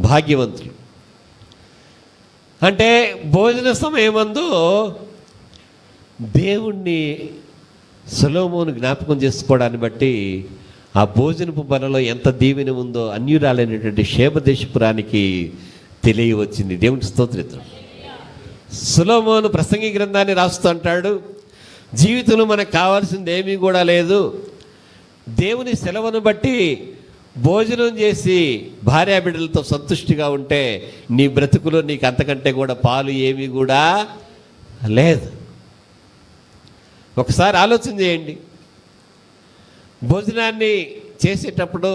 S1: భాగ్యవంతులు అంటే భోజన సమయమందు దేవుణ్ణి సొలొమోను జ్ఞాపకం చేసుకోవడాన్ని బట్టి ఆ భోజనపు బలలో ఎంత దీవెన ఉందో అన్యురాలైనటువంటి శేబదేశపురానికి తెలియవచ్చింది. దేవునికి స్తోత్రం. సొలొమోను ప్రసంగి గ్రంథాన్ని రాస్తూ అంటాడు, జీవితంలో మనకు కావాల్సింది ఏమీ కూడా లేదు, దేవుని సెలవును బట్టి భోజనం చేసి భార్యాబిడ్డలతో సంతుష్టిగా ఉంటే నీ బ్రతుకులో నీకు అంతకంటే కూడా పాలు ఏమీ కూడా లేదు. ఒకసారి ఆలోచన చేయండి. భోజనాన్ని చేసేటప్పుడు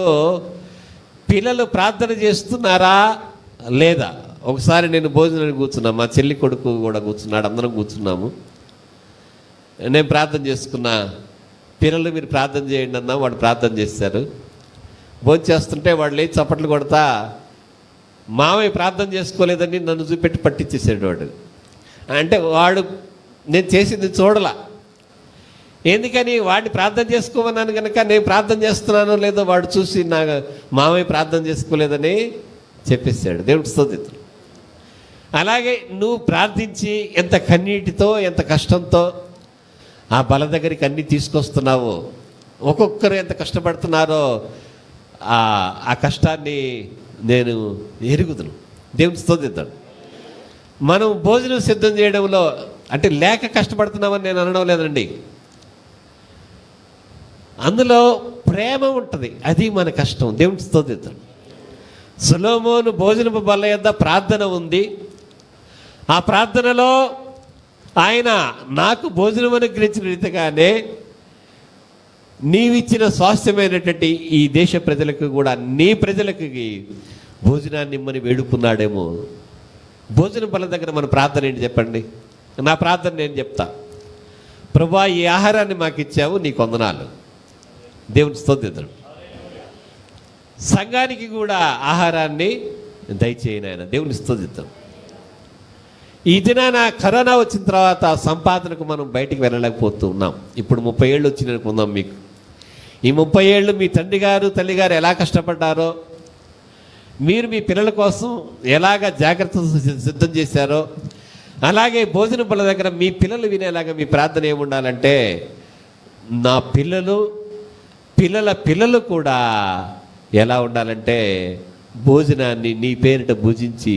S1: పిల్లలు ప్రార్థన చేస్తున్నారా లేదా? ఒకసారి నేను భోజనానికి కూర్చున్నా, మా చెల్లి కొడుకు కూడా కూర్చున్నాడు, అందరం కూర్చున్నాము. నేను ప్రార్థన చేసుకున్నా, పిల్లలు మీరు ప్రార్థన చేయండి అన్నా, వాడు ప్రార్థన చేశారు. భోజనం చేస్తుంటే వాడు లేచి చప్పట్లు కొడతా మామయ్య ప్రార్థన చేసుకోలేదని నన్ను చూపెట్టి పట్టించేసాడు వాడు. అంటే వాడు నేను చేసింది చూడలా. ఎందుకని? వాడిని ప్రార్థన చేసుకోమన్నాను కనుక నేను ప్రార్థన చేస్తున్నానో లేదో వాడు చూసి నా మామయ్య ప్రార్థన చేసుకోలేదని చెప్పేశాడు. దేవుడి స్తుతిద్దాం. అలాగే నువ్వు ప్రార్థించి ఎంత కన్నీటితో ఎంత కష్టంతో ఆ బల దగ్గరికి అన్నీ తీసుకొస్తున్నావో, ఒక్కొక్కరు ఎంత కష్టపడుతున్నారో ఆ కష్టాన్ని నేను ఎరుగుదును. దేవుని స్తుతిద్దాం. మనం భోజనం సిద్ధం చేయడంలో అంటే లేక కష్టపడుతున్నామని నేను అనడం లేదండి. అందులో ప్రేమ ఉంటుంది, అది మన కష్టం. దేవుని స్తుతిద్దాం. సొలొమోను భోజనపు బల్ల యొద్ద ప్రార్థన ఉంది. ఆ ప్రార్థనలో ఆయన నాకు భోజనం అనుగ్రహించిన రీతిగానే నీవిచ్చిన స్వాస్థ్యమైనటువంటి ఈ దేశ ప్రజలకు కూడా నీ ప్రజలకు భోజనాన్ని ఇమ్మని వేడుకున్నాడేమో. భోజనం బల్ల దగ్గర మన ప్రార్థన ఏంటి చెప్పండి? నా ప్రార్థన నేను చెప్తా. ప్రభువా, ఈ ఆహారాన్ని మాకు ఇచ్చావు, నీకు వందనాలు. దేవుని స్తుతిద్దాం. సంఘానికి కూడా ఆహారాన్ని దయచేయను ఆయన. దేవుని స్తుతిద్దాం. ఈ దినాన కరోనా వచ్చిన తర్వాత సంపాదనకు మనం బయటికి వెళ్ళలేకపోతూ ఉన్నాం. ఇప్పుడు 30 ఏళ్ళు వచ్చింది అనుకుందాం మీకు. ఈ 30 ఏళ్ళు మీ తండ్రి గారు తల్లిగారు ఎలా కష్టపడ్డారో, మీరు మీ పిల్లల కోసం ఎలాగ జాగ్రత్త సిద్ధం చేశారో, అలాగే భోజన బల్ల దగ్గర మీ పిల్లలు వినేలాగా మీ ప్రార్థన ఏముండాలంటే, నా పిల్లలు పిల్లల పిల్లలు కూడా ఎలా ఉండాలంటే భోజనాన్ని నీ పేరిట భుజించి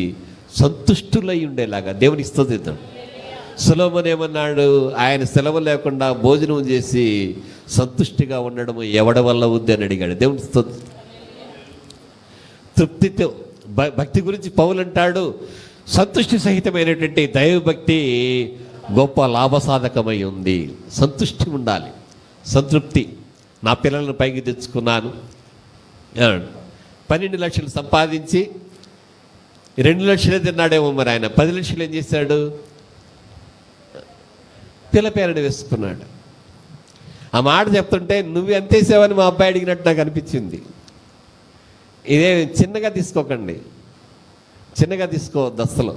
S1: సంతుష్టులై ఉండేలాగా. దేవుని స్తుతిద్దాం. సొలొమోను ఏమన్నాడు? ఆయన సెలవు లేకుండా భోజనం చేసి సంతుష్టిగా ఉండడం ఎవడి వల్ల ఉంది అని అడిగాడు. దేవుని స్తుతి. తృప్తితో భక్తి గురించి పౌలు అంటాడు, సంతుష్టి సహితమైనటువంటి దైవభక్తి గొప్ప లాభసాధకమై ఉంది. సంతుష్టి ఉండాలి, సంతృప్తి. నా పిల్లలను పైకి తెచ్చుకున్నాను, 12 లక్షలు సంపాదించి 2 లక్షలే తిన్నాడేమో, మరి ఆయన 10 లక్షలు ఏం చేశాడు? పిల్ల పేరని వేసుకున్నాడు. ఆ మాట చెప్తుంటే నువ్వు ఎంత వేసావని మా అబ్బాయి అడిగినట్టు నాకు అనిపించింది. ఇదే చిన్నగా తీసుకోకండి, చిన్నగా తీసుకోవద్దు అసలు.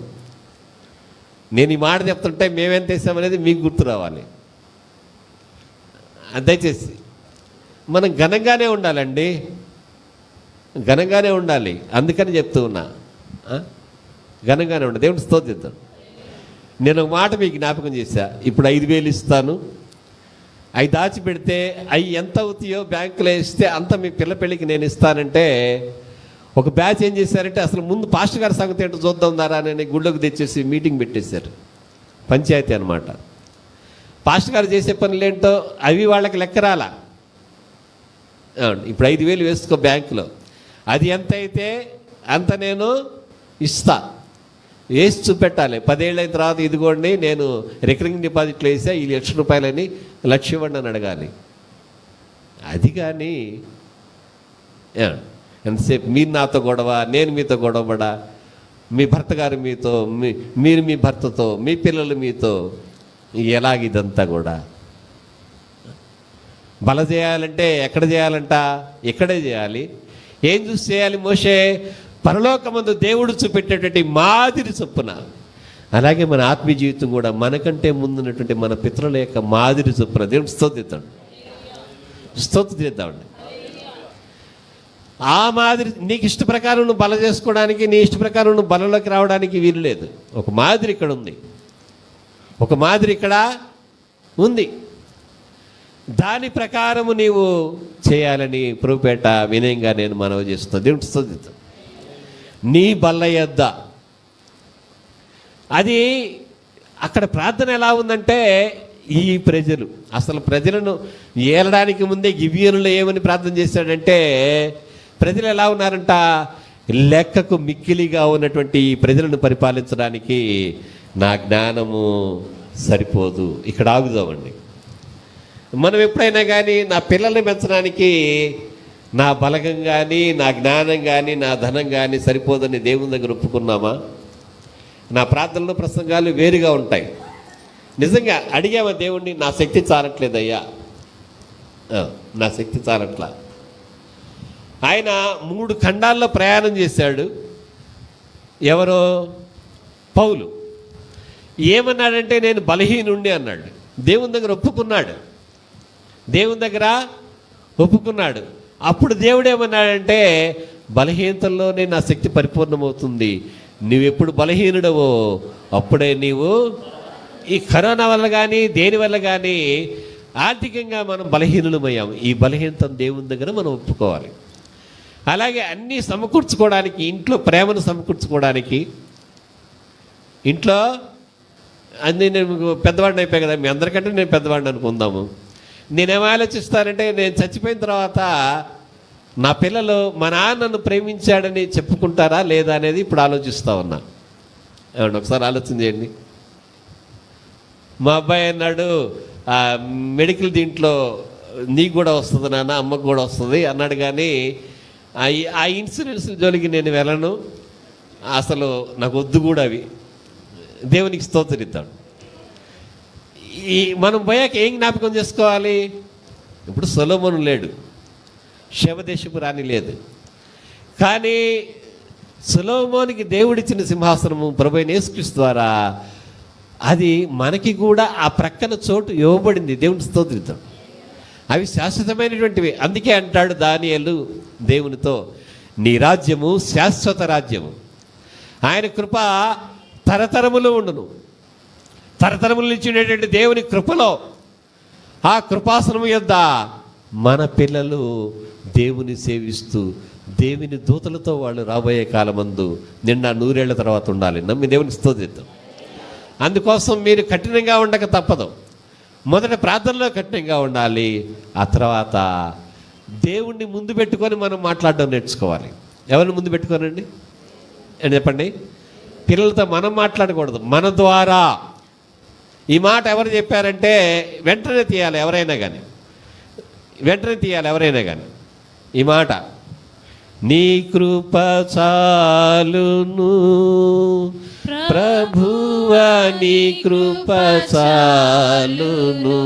S1: నేను ఈ మాట చెప్తుంటే మేమెంత వేసామనేది మీకు గుర్తు రావాలి. దయచేసి మనం ఘనంగానే ఉండాలండి, ఘనంగానే ఉండాలి. అందుకని చెప్తూ ఉన్నా, ఘనంగానే ఉండాలి. దేవుని స్తుతిద్దాం. నేను ఒక మాట మీకు జ్ఞాపకం చేశా. ఇప్పుడు 5,000 ఇస్తాను, అవి దాచిపెడితే అవి ఎంత అవుతాయో బ్యాంకులో ఇస్తే అంత మీ పిల్ల పెళ్ళికి నేను ఇస్తానంటే, ఒక బ్యాచ్ ఏం చేశారంటే అసలు ముందు పాస్టర్ గారి సంగతి ఏంటో చూద్దాం దారా అని గుళ్ళకు తెచ్చేసి మీటింగ్ పెట్టేశారు. పంచాయతీ అనమాట. పాస్టర్ గారు చేసే పనులు ఏంటో అవి వాళ్ళకి లెక్క రాలా. ఇప్పుడు 5,000 వేసుకో బ్యాంకులో, అది ఎంత అయితే అంత నేను ఇస్తా, వేసి చూపెట్టాలి. 10 ఏళ్ళు అయిన తర్వాత ఇదిగోండి నేను రికరింగ్ డిపాజిట్లో వేసా, ఈ ₹1,00,000 1,00,000 ఇవ్వండి అని అడగాలి. అది కానీ ఎంతసేపు మీరు నాతో గొడవ, నేను మీతో గొడవపడా, మీ భర్త గారు మీతో, మీరు మీ భర్తతో, మీ పిల్లలు మీతో, ఎలాగిదంతా కూడా బల చేయాలంటే ఎక్కడ చేయాలంట? ఇక్కడే చేయాలి. ఏం చూసి చేయాలి? మోషే పరలోకమందు దేవుడు చూపెట్టేటువంటి మాదిరి చొప్పున. అలాగే మన ఆత్మీయ జీవితం కూడా మనకంటే ముందున్నటువంటి మన పితరుల యొక్క మాదిరి చొప్పున దేవుడు స్తుతిద్దాం, స్తుతిద్దామండి. ఆ మాదిరి నీకు ఇష్ట ప్రకారం నువ్వు బల చేసుకోవడానికి, నీ ఇష్ట ప్రకారం నువ్వు బలంలోకి రావడానికి వీలు లేదు. ఒక మాదిరి ఇక్కడ ఉంది, ఒక మాదిరి ఇక్కడ ఉంది. దాని ప్రకారము నీవు చేయాలని ప్రభుపేట వినయంగా నేను మనవి చేస్తున్నాను. దేవుని స్తుతిద్దాం. నీ బల్ల యొద్ద అది అక్కడ ప్రార్థన ఎలా ఉందంటే, ఈ ప్రజలు అసలు ప్రజలను ఏలడానికి ముందే గిబియోనులో ఏమని ప్రార్థన చేశాడంటే, ప్రజలు ఎలా ఉన్నారంట, లెక్కకు మిక్కిలిగా ఉన్నటువంటి ఈ ప్రజలను పరిపాలించడానికి నా జ్ఞానము సరిపోదు. ఇక్కడ ఆగుదామండి. మనం ఎప్పుడైనా కానీ నా పిల్లల్ని పెంచడానికి నా బలగం కానీ, నా జ్ఞానం కానీ, నా ధనం కానీ సరిపోదని దేవుని దగ్గర ఒప్పుకున్నామా? నా ప్రార్థనలు ప్రసంగాలు వేరుగా ఉంటాయి. నిజంగా అడిగామా దేవుణ్ణి, నా శక్తి చాలట్లేదయ్యా, నా శక్తి చాలట్లా. ఆయన 3 ఖండాల్లో ప్రయాణం చేశాడు. ఎవరో పౌలు ఏమన్నాడంటే, నేను బలహీనుండి అన్నాడు. దేవుని దగ్గర ఒప్పుకున్నాడు. దేవుని దగ్గర ఒప్పుకున్నాడు. అప్పుడు దేవుడు ఏమన్నాడంటే, బలహీనతల్లోనే నా శక్తి పరిపూర్ణమవుతుంది. నువ్వెప్పుడు బలహీనుడవో అప్పుడే నీవు, ఈ కరోనా వల్ల కానీ దేని వల్ల కానీ ఆర్థికంగా మనం బలహీనులమయ్యాము. ఈ బలహీనతను దేవుని దగ్గర మనం ఒప్పుకోవాలి. అలాగే అన్నీ సమకూర్చుకోవడానికి, ఇంట్లో ప్రేమను సమకూర్చుకోవడానికి, ఇంట్లో అన్నీ, నేను పెద్దవాడిని అయిపోయాయి కదా, మీ అందరికంటే నేను పెద్దవాడిని అనుకుందాము. నేనేం ఆలోచిస్తానంటే, నేను చచ్చిపోయిన తర్వాత నా పిల్లలు మా నాన్న నన్ను ప్రేమించాడని చెప్పుకుంటారా లేదా అనేది ఇప్పుడు ఆలోచిస్తూ ఉన్నా. ఏమండి, ఒకసారి ఆలోచన చేయండి. మా అబ్బాయి అన్నాడు, మెడికల్ దీంట్లో నీకు కూడా వస్తుంది నాన్న, అమ్మకు కూడా వస్తుంది అన్నాడు. కానీ ఆ ఇన్సూరెన్స్ జోలికి నేను వెళ్ళను, అసలు నాకు వద్దు కూడా అవి. దేవునికి స్తోత్రిద్దాడు. ఈ మనం పోయాక ఏం జ్ఞాపకం చేసుకోవాలి? ఇప్పుడు సొలొమోను లేడు, శవదేశపు రాణి లేదు. కానీ సొలొమోనుకి దేవుడిచ్చిన సింహాసనము ప్రభువైన యేసుక్రీస్తు ద్వారా అది మనకి కూడా ఆ ప్రక్కన చోటు ఇవ్వబడింది. దేవుని స్తోత్రిద్దాం. అవి శాశ్వతమైనటువంటివి. అందుకే అంటాడు దానియేలు దేవునితో, నీ రాజ్యము శాశ్వత రాజ్యము, ఆయన కృప తరతరములు ఉండును. తరతరముల నుంచి ఉండేటువంటి దేవుని కృపలో, ఆ కృపాసనము యొద్ద మన పిల్లలు దేవుని సేవిస్తూ దేవుని దూతలతో వాళ్ళు రాబోయే కాలమందు నిండా 100 ఏళ్ల తర్వాత ఉండాలి. నమ్మి దేవునికి స్తోత్రిద్దాం. అందుకోసం మీరు కఠినంగా ఉండక తప్పదు. మొదట ప్రార్థనలో కఠినంగా ఉండాలి. ఆ తర్వాత దేవుణ్ణి ముందు పెట్టుకొని మనం మాట్లాడడం నేర్చుకోవాలి. ఎవరిని ముందు పెట్టుకోనండి అని చెప్పండి. పిల్లలతో మనం మాట్లాడకూడదు, మన ద్వారా. ఈ మాట ఎవరు చెప్పారంటే వెంటనే తీయాలి ఎవరైనా కానీ, వెంటనే తీయాలి ఎవరైనా కానీ ఈ మాట. నీ కృప చాలును ప్రభువా, నీ కృప చాలును,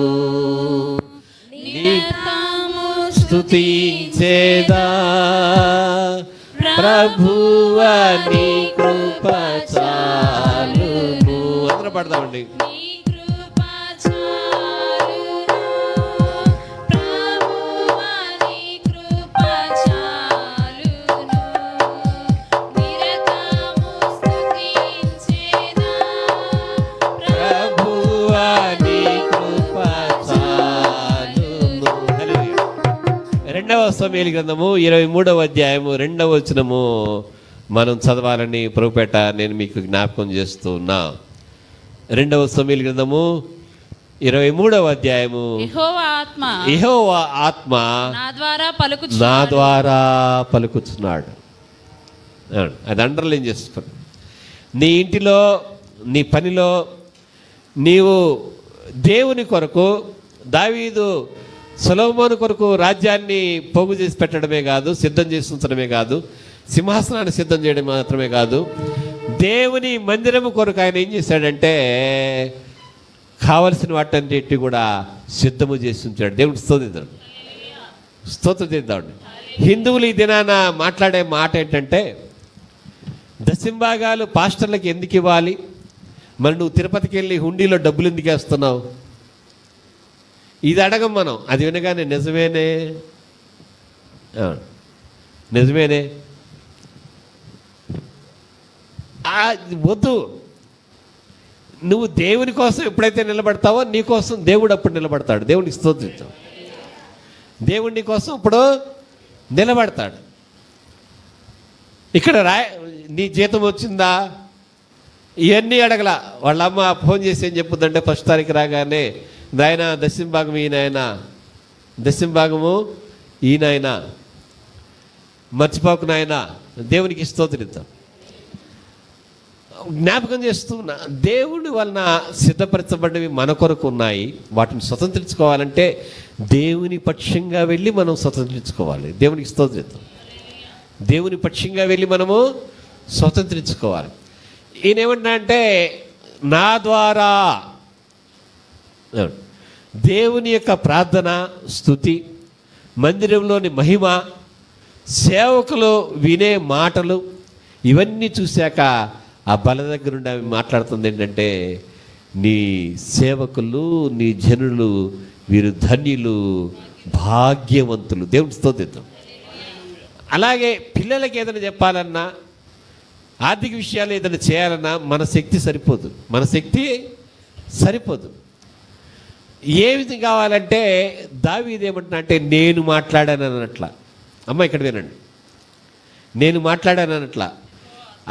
S1: స్తుతించేదా ప్రభువా, నీ కృప చాలును. అందరూ పడదామండి. సమూయేలు గ్రంథము 23వ అధ్యాయము 2వ వచనము మనం చదవాలని ప్రభుపేట నేను మీకు జ్ఞాపకం చేస్తూ ఉన్నా. 2వ సమూయేలు గ్రంథము 23వ అధ్యాయము, యెహోవా ఆత్మ నా ద్వారా పలుకుచున్నాడు. అది అండర్లైన్ చేసుకోండి. నీ ఇంటిలో, నీ పనిలో నీవు దేవుని కొరకు, దావీదు సొలొమోను కొరకు రాజ్యాన్ని పోగు చేసి పెట్టడమే కాదు, సిద్ధం చేసి ఉంచడమే కాదు, సింహాసనాన్ని సిద్ధం చేయడం మాత్రమే కాదు, దేవుని మందిరము కొరకు ఆయన ఏం చేశాడంటే కావలసిన వాటన్నిటి కూడా సిద్ధము చేసి ఉంచాడు. దేవుడికి స్తోత్రం చేద్దామండి. హిందువులు ఈ దినాన మాట్లాడే మాట ఏంటంటే, దశంభాగాలు పాస్టర్లకు ఎందుకు ఇవ్వాలి, మరి నువ్వు తిరుపతికి వెళ్ళి హుండీలో డబ్బులు ఎందుకు వేస్తున్నావు, ఇది అడగం మనం. అది వినగానే నిజమేనే, నిజమేనే, వద్దు. నువ్వు దేవుని కోసం ఎప్పుడైతే నిలబడతావో నీ కోసం దేవుడు అప్పుడు నిలబడతాడు. దేవునికి స్తోత్రిద్దాం. దేవుడి కోసం ఇప్పుడు నిలబడతాడు. ఇక్కడ నీ జీతం వచ్చిందా, ఇవన్నీ అడగల. వాళ్ళ అమ్మ ఫోన్ చేసి ఏం చెప్పుద్దంటే ఫస్ట్ తారీఖు రాగానే, నాయన దశంభాగం ఈ నాయన, దశంభాగము ఈ నాయన, మర్చిపోకు నాయన, దేవునికి స్తోత్రిద్దాం. జ్ఞాపకం చేస్తున్నా, దేవుడి వలన సిద్ధపరచబడినవి మన కొరకు ఉన్నాయి. వాటిని స్వతంత్రించుకోవాలంటే దేవుని పక్షంగా వెళ్ళి మనం స్వతంత్రించుకోవాలి. దేవునికి స్తోత్రిద్దాం. దేవుని పక్షంగా వెళ్ళి మనము స్వతంత్రించుకోవాలి. ఈయన ఏమంటున్నా అంటే, నా ద్వారా దేవుని యొక్క ప్రార్థన, స్తుతి, మందిరంలోని మహిమ, సేవకులు వినే మాటలు, ఇవన్నీ చూశాక ఆ బల దగ్గర నుండి ఆమె మాట్లాడుతుంది ఏంటంటే, నీ సేవకులు, నీ జనులు వీరు ధన్యులు, భాగ్యవంతులు. దేవుని స్తోత్రిద్దాం. అలాగే పిల్లలకి ఏదైనా చెప్పాలన్నా, ఆర్థిక విషయాలు ఏదైనా చేయాలన్నా మన శక్తి సరిపోదు, మన శక్తి సరిపోదు. ఏ విధంగా కావాలంటే దావీదు ఏమంటున్నా అంటే, నేను మాట్లాడాను అన్నట్ల. అమ్మ ఇక్కడ వినండి, నేను మాట్లాడాను అన్నట్ల.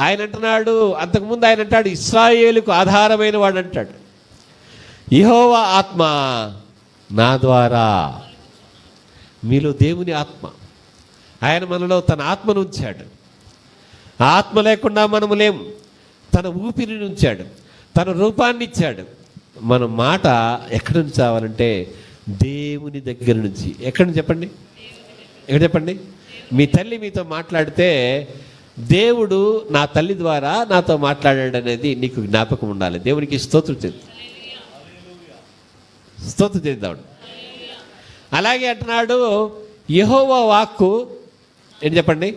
S1: ఆయన అంటున్నాడు, అంతకుముందు ఆయన అంటాడు, ఇశ్రాయేలుకు ఆధారమైన వాడు అంటాడు, యెహోవా ఆత్మ నా ద్వారా. మీలో దేవుని ఆత్మ, ఆయన మనలో తన ఆత్మను ఉంచాడు. ఆత్మ లేకుండా మనము లేము. తన ఊపిరిని ఉంచాడు, తన రూపాన్ని ఇచ్చాడు. మన మాట ఎక్కడి నుంచి రావాలంటే దేవుని దగ్గర నుంచి. ఎక్కడి నుంచి చెప్పండి, ఎక్కడ చెప్పండి. మీ తల్లి మీతో మాట్లాడితే, దేవుడు నా తల్లి ద్వారా నాతో మాట్లాడాడు అనేది నీకు జ్ఞాపకం ఉండాలి. దేవునికి స్తోత్రం చేద్దాం, స్తోత్రం చేద్దాం. అలాగే అంటున్నాడు, యెహోవా వాక్కు ఏంటి చెప్పండి,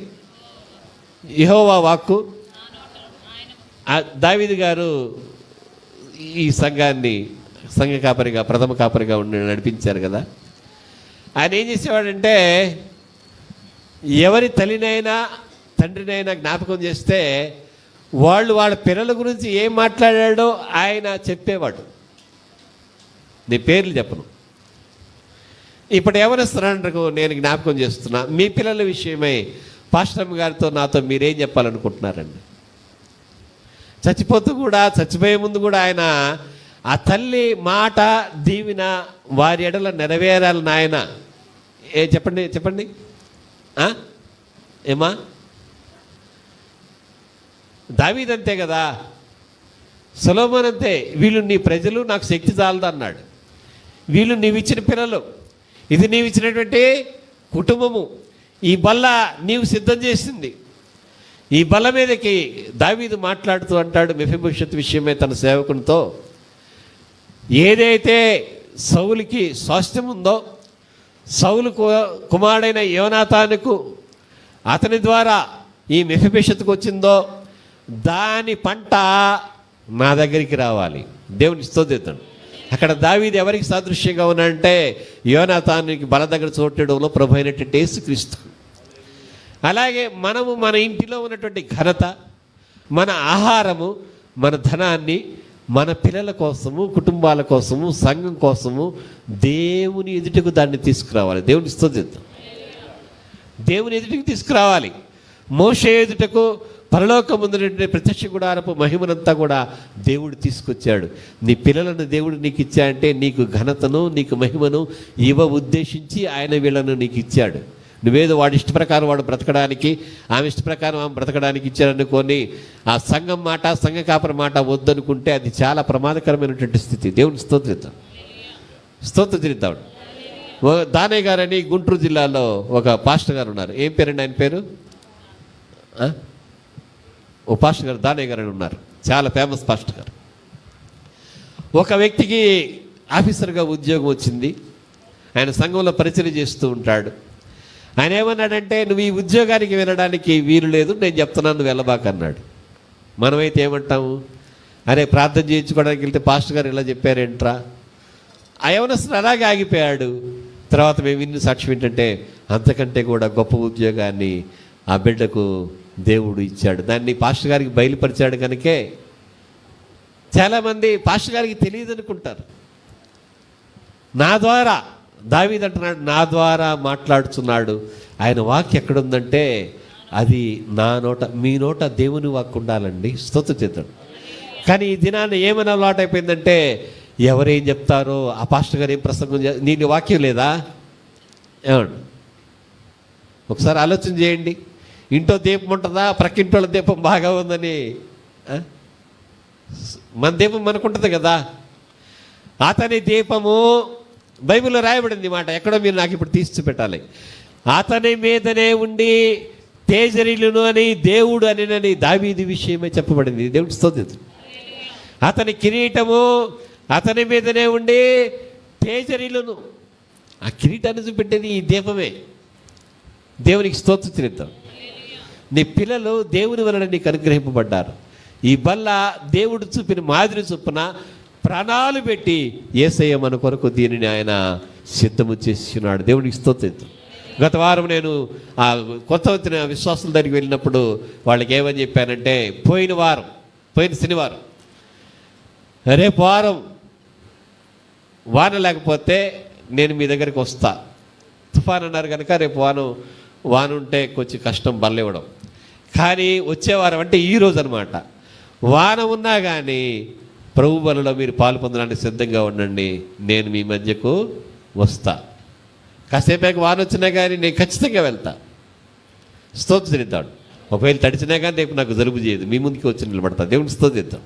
S1: యెహోవా వాక్కు. దావీదు గారు ఈ సంఘాన్ని సంఘ కాపరిగా, ప్రథమ కాపరిగా ఉండి నడిపించారు కదా. ఆయన ఏం చేసేవాడంటే, ఎవరి తల్లినైనా తండ్రినైనా జ్ఞాపకం చేస్తే వాళ్ళు వాళ్ళ పిల్లల గురించి ఏం మాట్లాడాడో ఆయన చెప్పేవాడు. నీ పేర్లు చెప్పను. ఇప్పుడు ఎవరిస్తున్నారంటకు నేను జ్ఞాపకం చేస్తున్నా, మీ పిల్లల విషయమై పాస్టర్ గారితో నాతో మీరేం చెప్పాలనుకుంటున్నారండి. చచ్చిపోతూ కూడా, చచ్చిపోయే ముందు కూడా ఆయన ఆ తల్లి మాట దీవిన వారి ఎడల నెరవేరాలి నాయన. చెప్పండి చెప్పండి. ఏమా దావీదు అంతే కదా, సొలొమోను అంతే. వీళ్ళు నీ ప్రజలు, నాకు శక్తి చాలదు అన్నాడు. వీళ్ళు నీవిచ్చిన పిల్లలు, ఇది నీవిచ్చినటువంటి కుటుంబము, ఈ బల్ల నీవు సిద్ధం చేసింది. ఈ బల్ల మీదకి దావీదు మాట్లాడుతూ అంటాడు మెఫీబోషెత్ విషయమే తన సేవకునితో, ఏదైతే సౌలుకి స్వాస్థ్యం ఉందో, సౌలు కుమారుడైన యోనాతానుకు అతని ద్వారా ఈ మెఫీబోషెత్కు వచ్చిందో, దాని పంట నా దగ్గరికి రావాలి. దేవుని స్తోత్రం. అక్కడ దావీదు ఎవరికి సాదృశ్యంగా ఉన్నాడంటే, యోనాతానుకి బల దగ్గర చోటడంలో ప్రభు అయినటువంటి యేసుక్రీస్తు. అలాగే మనము మన ఇంటిలో ఉన్నటువంటి ఘనత, మన ఆహారము, మన ధనాన్ని మన పిల్లల కోసము, కుటుంబాల కోసము, సంఘం కోసము దేవుని ఎదుటకు దాన్ని తీసుకురావాలి. దేవుని స్తోత్రం. దేవుని ఎదుటికి తీసుకురావాలి. మోషే ఎదుటకు పరలోకముందు ప్రత్యక్ష గుడారపు మహిమనంతా కూడా దేవుడు తీసుకొచ్చాడు. నీ పిల్లలను దేవుడు నీకు ఇచ్చాడంటే నీకు ఘనతను, నీకు మహిమను ఉద్దేశించి ఆయన వీళ్ళను నీకు ఇచ్చాడు. నువ్వేదో వాడి ఇష్ట ప్రకారం వాడు బ్రతకడానికి, ఆమె ఇష్ట ప్రకారం ఆమె బ్రతకడానికి ఇచ్చారనుకొని ఆ సంఘం మాట, సంఘ కాపర మాట వద్దనుకుంటే అది చాలా ప్రమాదకరమైనటువంటి స్థితి. దేవుని స్తోత్రిద్దాం, స్తోత్రం చేద్దాం. దానయ్య గారని గుంటూరు జిల్లాలో ఒక పాస్టర్ గారు ఉన్నారు. ఏం పేరండి ఆయన పేరు? ఓ పాస్టర్ గారు దానయ్య గారు అని ఉన్నారు, చాలా ఫేమస్ పాస్టర్ గారు. ఒక వ్యక్తికి ఆఫీసర్గా ఉద్యోగం వచ్చింది. ఆయన సంఘంలో పరిచయం చేస్తూ ఉంటాడు. ఆయన ఏమన్నాడంటే, నువ్వు ఈ ఉద్యోగానికి వెళ్ళడానికి వీలు లేదు, నేను చెప్తున్నాను నువ్వు వెళ్ళబాకన్నాడు. మనమైతే ఏమంటాము, అరే ప్రార్థన చేయించుకోవడానికి వెళ్తే పాస్టర్ గారు ఇలా చెప్పారేంట్రా. ఆ యవనస్తుడు అలాగే ఆగిపోయాడు. తర్వాత మేము విన్న సాక్ష్యం ఏంటంటే, అంతకంటే కూడా గొప్ప ఉద్యోగాన్ని ఆ బిడ్డకు దేవుడు ఇచ్చాడు. దాన్ని పాస్టర్ గారికి బయలుపరిచాడు. కనుకే చాలామంది పాస్టర్ గారికి తెలియదు అనుకుంటారు. నా ద్వారా దావీదు అంటున్నాడు, నా ద్వారా మాట్లాడుతున్నాడు. ఆయన వాక్యం ఎక్కడుందంటే అది నా నోట, మీ నోట దేవుని వాక్కు ఉండాలండి. స్తోత్రం చేద్దాం.
S4: కానీ ఈ దినాన్ని ఏమైనా అలవాటు అయిపోయిందంటే ఎవరేం చెప్తారో, ఆ పాస్టర్ గారు ఏం ప్రసంగం నీ వాక్యం లేదా ఏమండి? ఒకసారి ఆలోచన చేయండి. ఇంట్లో దీపం ఉంటుందా, ప్రక్కింటోళ్ళ దీపం బాగా ఉందని? మన దీపం మనకుంటుంది కదా. అతని దీపము బైబిల్లో రాయబడింది మాట, ఎక్కడో మీరు నాకు ఇప్పుడు తీసి పెట్టాలి. అతని మీదనే ఉండి తేజరిలును అని దేవుడు అని దావీదు విషయమే చెప్పబడింది. దేవుడి స్తోత్రం. అతని కిరీటము అతని మీదనే ఉండి తేజరిలును. ఆ కిరీటాన్ని చూపెట్టేది ఈ దీపమే. దేవునికి స్తోత్రం చెల్లిద్దాం. నీ పిల్లలు దేవుని వలన నీకు అనుగ్రహింపబడ్డారు. ఈ బల్ల దేవుడు చూపిన మాదిరి చొప్పున ప్రాణాలు పెట్టి యేసయ్య మన కొరకు దీనిని ఆయన సిద్ధము చేస్తున్నాడు. దేవునికి స్తోత్రం. గత వారం నేను ఆ కొత్త వచ్చిన విశ్వాసుల దగ్గరికి వెళ్ళినప్పుడు వాళ్ళకి ఏమని చెప్పానంటే, పోయిన శనివారం రేపు వారం వాన లేకపోతే నేను మీ దగ్గరికి వస్తా. తుఫాన్ అన్నారు కనుక రేపు వాన ఉంటే కొంచెం కష్టం బల్ల ఇవ్వడం. కానీ వచ్చేవారం అంటే ఈరోజు అనమాట. వాన ఉన్నా కానీ ప్రభు బలలో మీరు పాలు పొందడానికి సిద్ధంగా ఉండండి, నేను మీ మధ్యకు వస్తా. కాసేపాకి వాన వచ్చినా కానీ నేను ఖచ్చితంగా వెళ్తా. స్తోత్రిద్దాడు. ఒకవేళ తడిచినా కానీ రేపు నాకు జలుబు చేయదు, మీ ముందుకి వచ్చి నిలబడతా. దేవుని స్తోత్రిద్దాం.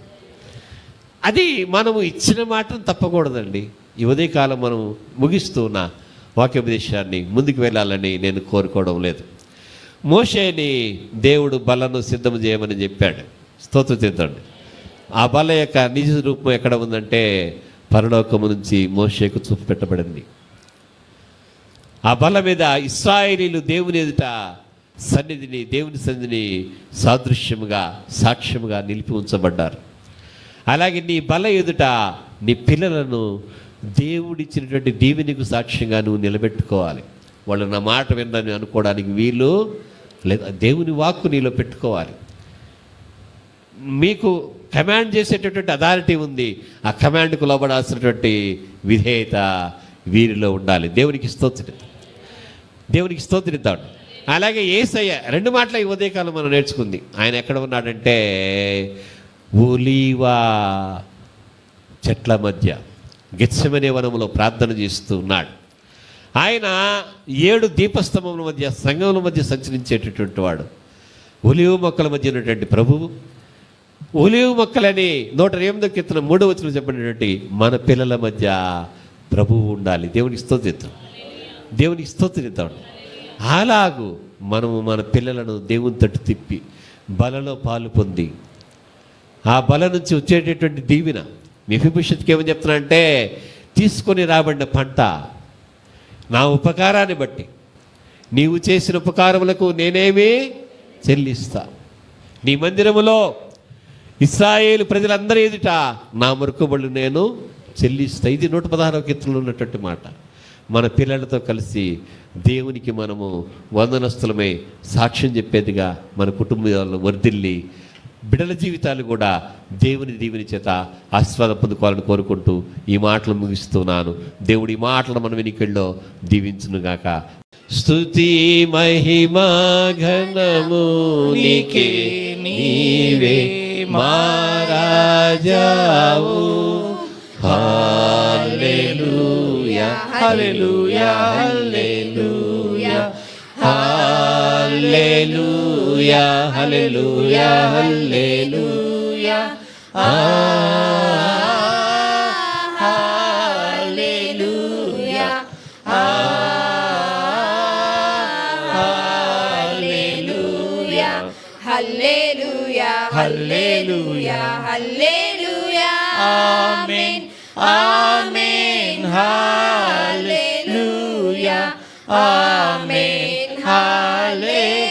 S4: అది మనము ఇచ్చిన మాటను తప్పకూడదండి. ఈ ఉదయకాలం మనం ముగిస్తూ ఉన్న వాక్యోపదేశాన్ని ముందుకు వెళ్ళాలని నేను కోరుకోవడం లేదు. మోషేని దేవుడు బలను సిద్ధం చేయమని చెప్పాడు. స్తోత్రం చేద్దండి. ఆ బల యొక్క నిజ రూపం ఎక్కడ ఉందంటే పరలోకము నుంచి మోషేకు చూపు పెట్టబడింది. ఆ బల మీద ఇశ్రాయేలీలు దేవుని ఎదుట దేవుని సన్నిధిని సాదృశ్యముగా సాక్ష్యముగా నిలిపి ఉంచబడ్డారు. అలాగే నీ బల ఎదుట నీ పిల్లలను దేవుడిచ్చినటువంటి దీవెనకు సాక్ష్యంగా నువ్వు నిలబెట్టుకోవాలి. వాళ్ళు నా మాట విన్నాను అనుకోవడానికి వీలు లేదా, దేవుని వాక్కు నీలో పెట్టుకోవాలి. మీకు కమాండ్ చేసేటటువంటి అథారిటీ ఉంది. ఆ కమాండ్కు లోబడాల్సినటువంటి విధేయత వీరిలో ఉండాలి. దేవునికి స్తోత్రిద్దాడు. అలాగే యేసయ్య 2 మాటలు ఈ ఉదయకాలం మనం నేర్చుకుంది. ఆయన ఎక్కడ ఉన్నాడంటే ఒలీవ చెట్ల మధ్య గెత్సెమనే వనంలో ప్రార్థన చేస్తూ ఉన్నాడు. ఆయన 7 దీపస్తంభముల మధ్య సంఘముల మధ్య సంచరించేటటువంటి వాడు. ఒలీవ మొక్కల మధ్య ఉన్నటువంటి ప్రభువు. ఒలీవ మొక్కలని 108వ కీర్తన 3వ వచనంలో చెప్పినటువంటి మన పిల్లల మధ్య ప్రభువు ఉండాలి. దేవునికి స్తోత్రిద్దాం. అలాగూ మనము మన పిల్లలను దేవుని తట్టు తిప్పి బలలో పాలు పొంది ఆ బల నుంచి వచ్చేటటువంటి దీవెన. మెఫీబోషెతుకి ఏమని చెప్తున్నా అంటే, తీసుకొని రాబడిన పంట నా ఉపకారాన్ని బట్టి నీవు చేసిన ఉపకారములకు నేనేమి చెల్లిస్తా. నీ మందిరములో ఇశ్రాయేలు ప్రజలందరి ఎదుట నా మొక్కుబడులు నేను చెల్లిస్తా. ఇది 116వ కీర్తనలో ఉన్నటువంటి మాట. మన పిల్లలతో కలిసి దేవునికి మనము వందనస్తులమై సాక్ష్యం చెప్పేదిగా మన కుటుంబాలను వర్ధిల్లి బిడ్డల జీవితాలు కూడా దేవుని దీవెని చేత ఆశీర్వాదం పొందుకోవాలని కోరుకుంటూ ఈ మాటలు ముగిస్తున్నాను. దేవుడి మాటలు మన వెనుకల్లో దీవించునుగాక. స్తుతి మహిమా ఘనము నీకే, నీవే మా రాజావు. హల్లెలూయా హల్లెలూయా హల్లెలూయా హల్లెలూయా హల్లెలూయా హల్లెలూయా హల్లెలూయా హల్లెలూయా
S2: హల్లెలూయా హల్లెలూయా హల్లెలూయా ఆమేన్ ఆమేన్ హల్లెలూయా ఆమేన్ హల్లెలూయా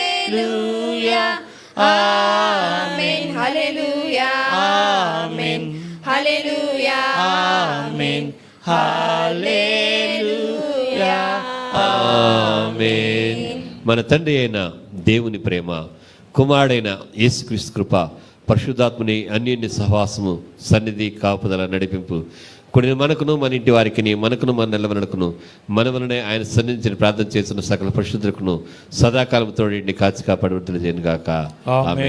S2: ఆమేన్ హల్లెలూయా ఆమేన్ హల్లెలూయా ఆమేన్ హల్లెలూయా
S4: ఆమేన్. మన తండ్రి అయిన దేవుని ప్రేమ, కుమారుడైన యేసుక్రీస్తు కృప, పరిశుద్ధాత్మని అన్యోన్య సహవాసము, సన్నిధి, కాపుదల, నడిపింపు కొన్ని మనకును మన ఇంటి వారికి మనకును మన నెలవనకును మన వలనే ఆయన సన్నిధించిన ప్రార్థన చేస్తున్న సకల పరిశుద్ధులకును సదాకాలం తోడి కాచి కాపాడి వృద్ధులు చేయను గాక. ఆమేన్.